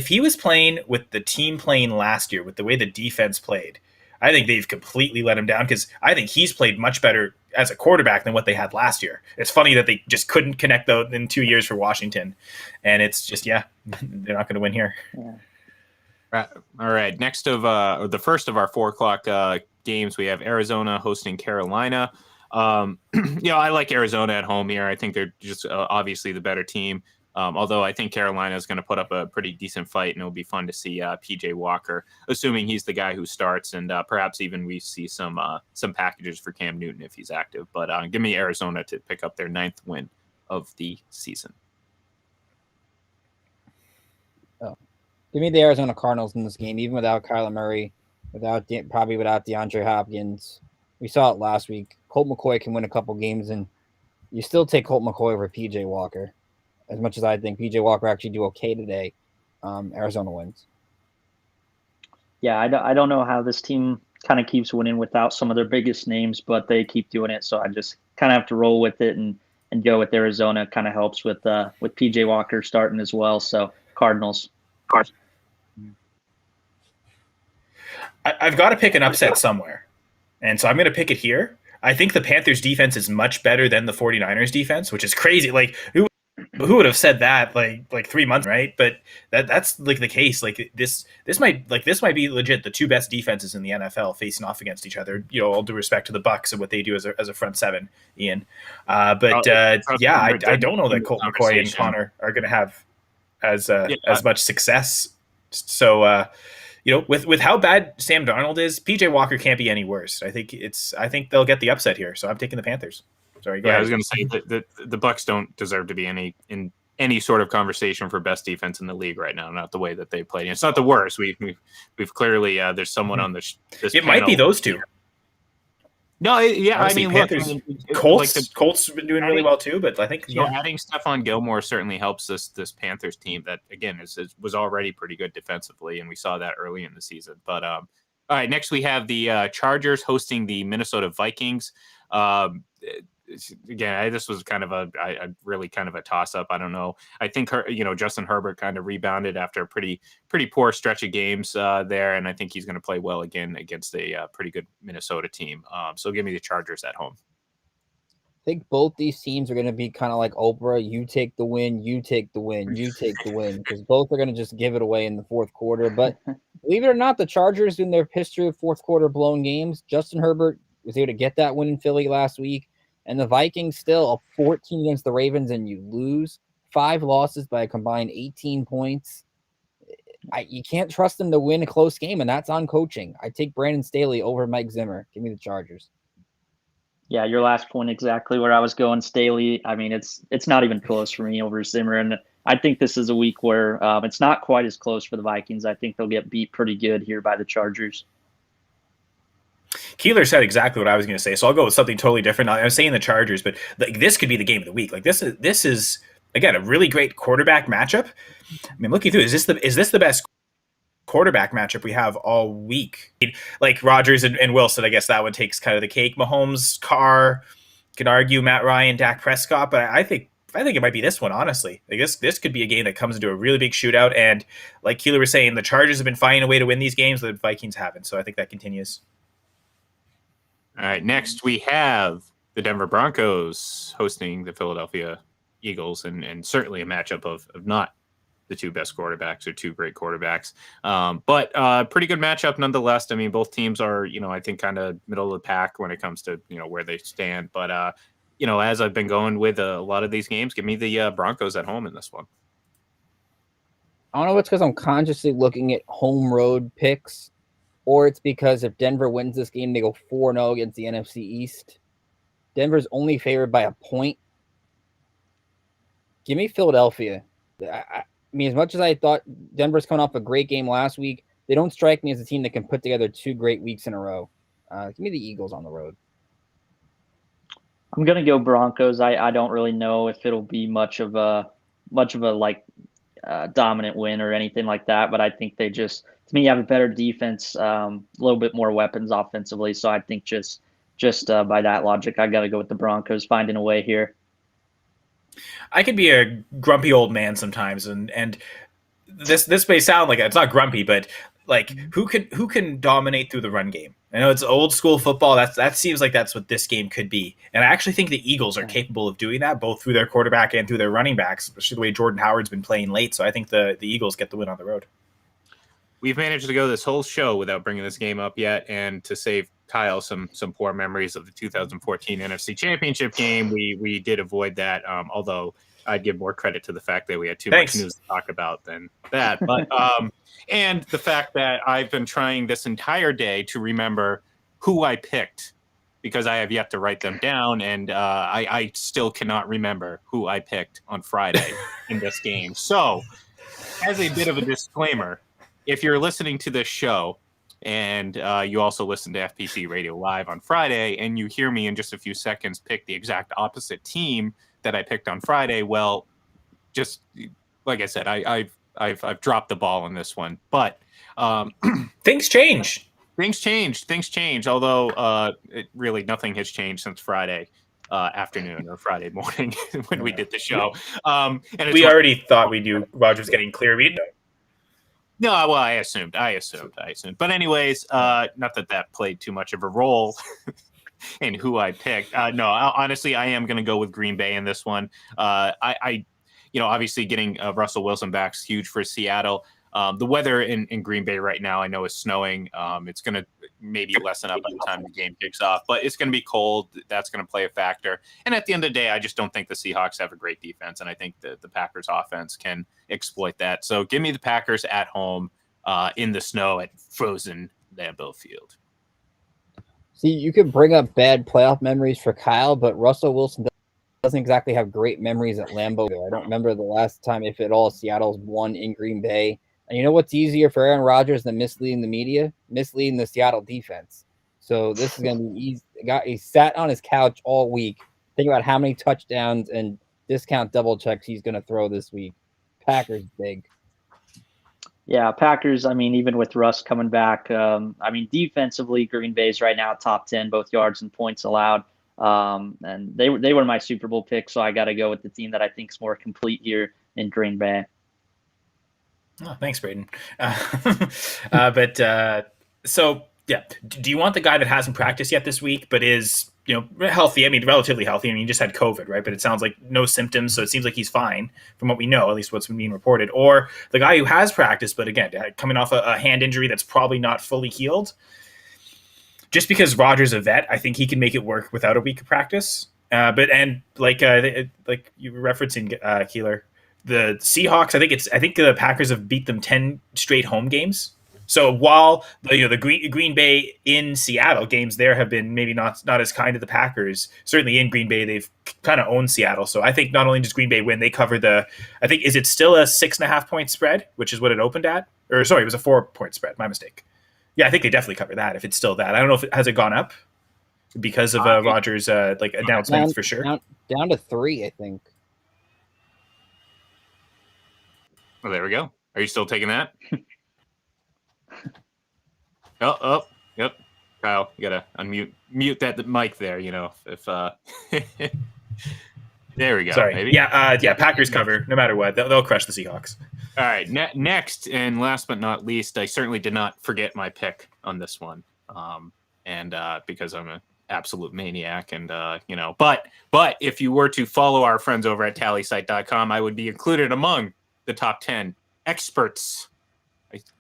C: he was playing with the team playing last year, with the way the defense played, I think they've completely let him down, because I think he's played much better as a quarterback than what they had last year. It's funny that they just couldn't connect in 2 years for Washington. And it's just, they're not going to win here.
B: Yeah.
A: All right. Next of the first of our 4:00 games, we have Arizona hosting Carolina. I like Arizona at home here. I think they're just obviously the better team. Although I think Carolina is going to put up a pretty decent fight, and it'll be fun to see PJ Walker, assuming he's the guy who starts, and perhaps even we see some packages for Cam Newton if he's active. But give me Arizona to pick up their 9th win of the season.
D: Oh, give me the Arizona Cardinals in this game, even without Kyler Murray, probably without DeAndre Hopkins. We saw it last week. Colt McCoy can win a couple games, and you still take Colt McCoy over PJ Walker. As much as I think PJ Walker actually do okay today, Arizona wins.
B: Yeah, I don't know how this team kind of keeps winning without some of their biggest names, but they keep doing it. So I just kind of have to roll with it and go with Arizona. Kind of helps with PJ Walker starting as well. So Cardinals.
C: I've got to pick an upset somewhere. And so I'm going to pick it here. I think the Panthers defense is much better than the 49ers defense, which is crazy. Like who would have said that like 3 months, right? But that's like the case. Like this might be legit the two best defenses in the NFL facing off against each other. You know, all due respect to the Bucks and what they do as a front seven, Ian. I don't know that Colt McCoy and Connor are going to have as much success. So with how bad Sam Darnold is, PJ Walker can't be any worse. I think they'll get the upset here. So I'm taking the Panthers. Sorry, go ahead.
A: I was going to say that the Bucks don't deserve to be in any sort of conversation for best defense in the league right now. Not the way that they played. It's not the worst. We've clearly there's someone on this.
C: It might be those two.
A: No, yeah,
C: honestly,
A: I mean,
C: Panthers, Colts been doing really well too, but I think
A: adding Stephon Gilmore certainly helps this Panthers team that again was already pretty good defensively, and we saw that early in the season. But all right, next we have the Chargers hosting the Minnesota Vikings. Again, this was kind of a really kind of a toss up. I don't know. I think Justin Herbert kind of rebounded after a pretty poor stretch of games there, and I think he's going to play well again against a pretty good Minnesota team. So give me the Chargers at home.
D: I think both these teams are going to be kind of like Oprah. You take the win, you take the win, you take the win, because both are going to just give it away in the fourth quarter. But believe it or not, the Chargers in their history of fourth quarter blown games, Justin Herbert was able to get that win in Philly last week. And the Vikings still 14 against the Ravens, and you lose 5 losses by a combined 18 points. You can't trust them to win a close game, and that's on coaching. I take Brandon Staley over Mike Zimmer. Give me the Chargers.
B: Yeah, your last point exactly where I was going. Staley. I mean, it's not even close for me over Zimmer, and I think this is a week where it's not quite as close for the Vikings. I think they'll get beat pretty good here by the Chargers.
C: Keeler said exactly what I was going to say, so I'll go with something totally different. I was saying the Chargers, but this could be the game of the week. Like this is again a really great quarterback matchup. I mean, looking through, is this the best quarterback matchup we have all week? Like Rodgers and Wilson, I guess that one takes kind of the cake. Mahomes, Carr, could argue Matt Ryan, Dak Prescott, but I think it might be this one, honestly. Like this could be a game that comes into a really big shootout, and like Keeler was saying, the Chargers have been finding a way to win these games, the Vikings haven't. So I think that continues.
A: All right, next we have the Denver Broncos hosting the Philadelphia Eagles, and certainly a matchup of not the two best quarterbacks or two great quarterbacks, but pretty good matchup nonetheless. I mean, both teams are, I think kind of middle of the pack when it comes to, where they stand. But, as I've been going with a lot of these games, give me the Broncos at home in this one.
D: I don't know if it's because I'm consciously looking at home road picks, or it's because if Denver wins this game, they go 4-0 against the NFC East. Denver's only favored by a point. Give me Philadelphia. I mean, as much as I thought Denver's coming off a great game last week, they don't strike me as a team that can put together 2 great weeks in a row. Give me the Eagles on the road.
B: I'm gonna go Broncos. I don't really know if it'll be much of a dominant win or anything like that, but I think they just, to me, have a better defense, a little bit more weapons offensively. So I think just by that logic, I got to go with the Broncos finding a way here.
C: I could be a grumpy old man sometimes, and this may sound like it's not grumpy, but like who can dominate through the run game? I know it's old school football. That seems like that's what this game could be, and I actually think the Eagles are capable of doing that, both through their quarterback and through their running backs, especially the way Jordan Howard's been playing late. So I think the Eagles get the win on the road.
A: We've managed to go this whole show without bringing this game up yet, and to save Kyle some poor memories of the 2014 NFC Championship game, we did avoid that. Although I'd give more credit to the fact that we had too much news to talk about than that. But and the fact that I've been trying this entire day to remember who I picked, because I have yet to write them down, and I still cannot remember who I picked on Friday in this game. So, as a bit of a disclaimer, if you're listening to this show and you also listen to FPC Radio Live on Friday, and you hear me in just a few seconds pick the exact opposite team that I picked on Friday, well, just like I said, I've dropped the ball on this one. But
C: things change.
A: Things change. Although really nothing has changed since Friday afternoon or Friday morning when we did the show. And
C: we already thought we knew Rogers getting clear. We didn't know.
A: No, well, I assumed. But anyways, not that played too much of a role in who I picked. No, honestly, I am going to go with Green Bay in this one. I obviously getting Russell Wilson back is huge for Seattle. The weather in Green Bay right now, I know, is snowing. It's going to maybe lessen up by the time the game kicks off, but it's going to be cold. That's going to play a factor. And at the end of the day, I just don't think the Seahawks have a great defense, and I think the Packers offense can exploit that. So give me the Packers at home in the snow at frozen Lambeau Field.
D: See, you could bring up bad playoff memories for Kyle, but Russell Wilson doesn't exactly have great memories at Lambeau. I don't remember the last time, if at all, Seattle's won in Green Bay. And you know what's easier for Aaron Rodgers than misleading the media? Misleading the Seattle defense. So this is going to be easy. He sat on his couch all week. Think about how many touchdowns and discount double checks he's going to throw this week. Packers big.
B: Yeah, Packers, I mean, even with Russ coming back, defensively, Green Bay's right now top 10, both yards and points allowed. And they were my Super Bowl pick, so I got to go with the team that I think is more complete here in Green Bay.
C: Oh, thanks, Braden. So yeah, do you want the guy that hasn't practiced yet this week, but is healthy? I mean, relatively healthy. I mean, he just had COVID, right? But it sounds like no symptoms, so it seems like he's fine from what we know, at least what's being reported. Or the guy who has practiced, but again, coming off a hand injury that's probably not fully healed. Just because Rodgers a vet, I think he can make it work without a week of practice. Like you were referencing, Keeler, the Seahawks, I think the Packers have beat them 10 straight home games. So while the Green Bay in Seattle games there have been maybe not as kind to the Packers, certainly in Green Bay they've kind of owned Seattle. So I think not only does Green Bay win, they cover is it still a 6.5 point spread, which is what it opened at? Or sorry, it was a 4 point spread. My mistake. Yeah, I think they definitely cover that if it's still that. I don't know if has it gone up because of Rodgers' announcements for sure.
D: Down to 3, I think.
A: Well, there we go. Are you still taking that? Oh, yep. Kyle, you gotta mute that mic there. If there we go.
C: Sorry.
A: Maybe.
C: Yeah. Packers cover no matter what. They'll crush the Seahawks.
A: All right. Next and last but not least, I certainly did not forget my pick on this one, because I'm an absolute maniac, and but if you were to follow our friends over at TallySite.com, I would be included among the top 10 experts.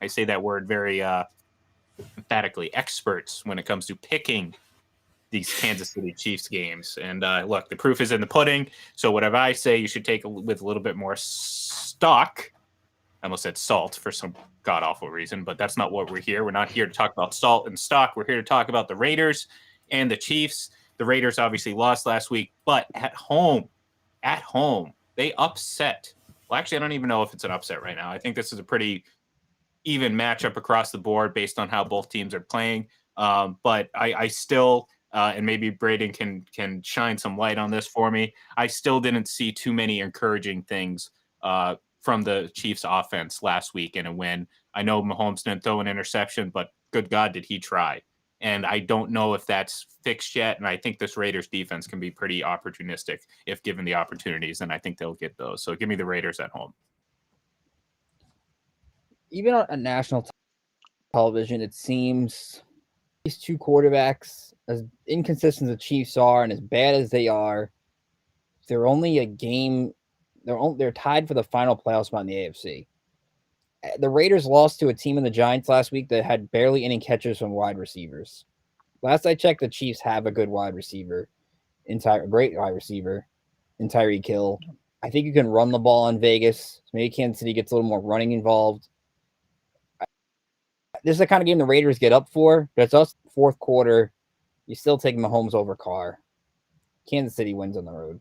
A: I say that word very emphatically, experts, when it comes to picking these Kansas City Chiefs games. And look, the proof is in the pudding. So whatever I say, you should take with a little bit more stock. I almost said salt for some god-awful reason, but that's not what we're here. We're not here to talk about salt and stock. We're here to talk about the Raiders and the Chiefs. The Raiders obviously lost last week, but at home, they upset. Well, actually, I don't even know if it's an upset right now. I think this is a pretty even matchup across the board based on how both teams are playing. But I still, and maybe Braden can shine some light on this for me, I still didn't see too many encouraging things from the Chiefs offense last week in a win. I know Mahomes didn't throw an interception, but good God, did he try. And I don't know if that's fixed yet. And I think this Raiders defense can be pretty opportunistic if given the opportunities, and I think they'll get those. So give me the Raiders at home.
D: Even on national television, it seems these two quarterbacks, as inconsistent as the Chiefs are and as bad as they are, they're only a game. They're tied for the final playoff spot in the AFC. The Raiders lost to a team in the Giants last week that had barely any catches from wide receivers. Last I checked, the Chiefs have a good wide receiver, great wide receiver, in Tyreek Hill. I think you can run the ball in Vegas. Maybe Kansas City gets a little more running involved. This is the kind of game the Raiders get up for, but it's us fourth quarter. You still take Mahomes over Carr. Kansas City wins on the road.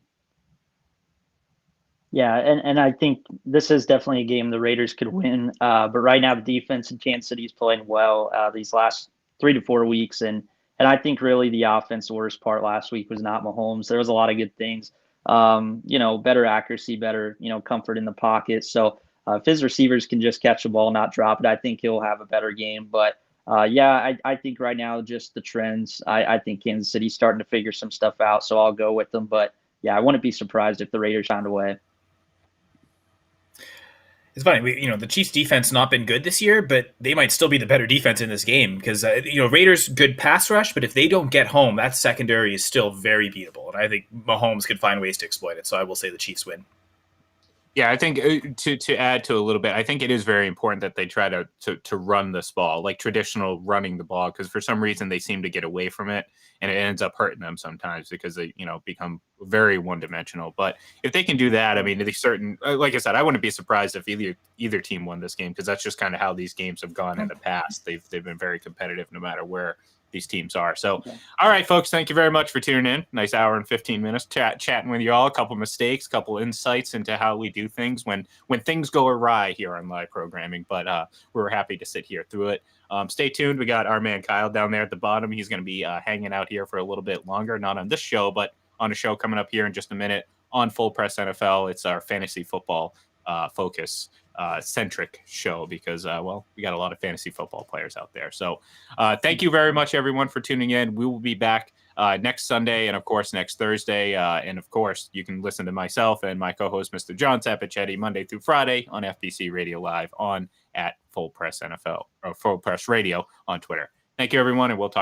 B: Yeah, and I think this is definitely a game the Raiders could win. But right now, the defense in Kansas City is playing well these last 3 to 4 weeks. And I think really the offense, the worst part last week was not Mahomes. There was a lot of good things. Better accuracy, better, comfort in the pocket. So if his receivers can just catch the ball, not drop it, I think he'll have a better game. But I think right now just the trends. I think Kansas City's starting to figure some stuff out, so I'll go with them. But yeah, I wouldn't be surprised if the Raiders found a way.
C: It's funny, the Chiefs' defense not been good this year, but they might still be the better defense in this game because Raiders good pass rush, but if they don't get home, that secondary is still very beatable, and I think Mahomes could find ways to exploit it. So I will say the Chiefs win.
A: Yeah, I think to add to a little bit, I think it is very important that they try to run this ball, like traditional running the ball, because for some reason they seem to get away from it, and it ends up hurting them sometimes because they become very one dimensional. But if they can do that, I mean, like I said, I wouldn't be surprised if either team won this game because that's just kind of how these games have gone in the past. They've been very competitive no matter where these teams are. So, all right, folks, thank you very much for tuning in. Nice hour and 15 minutes chatting with you all. A couple mistakes, couple insights into how we do things when things go awry here on live programming. But we're happy to sit here through it. Stay tuned. We got our man Kyle down there at the bottom. He's going to be hanging out here for a little bit longer, not on this show, but on a show coming up here in just a minute on Full Press NFL. It's our fantasy football focus centric show because we got a lot of fantasy football players out there. So thank you very much everyone for tuning in. We will be back next Sunday and of course next Thursday, and of course you can listen to myself and my co-host Mr. John Sapichetti Monday through Friday on FPC Radio Live on at Full Press NFL or Full Press Radio on Twitter. Thank you everyone, and we'll talk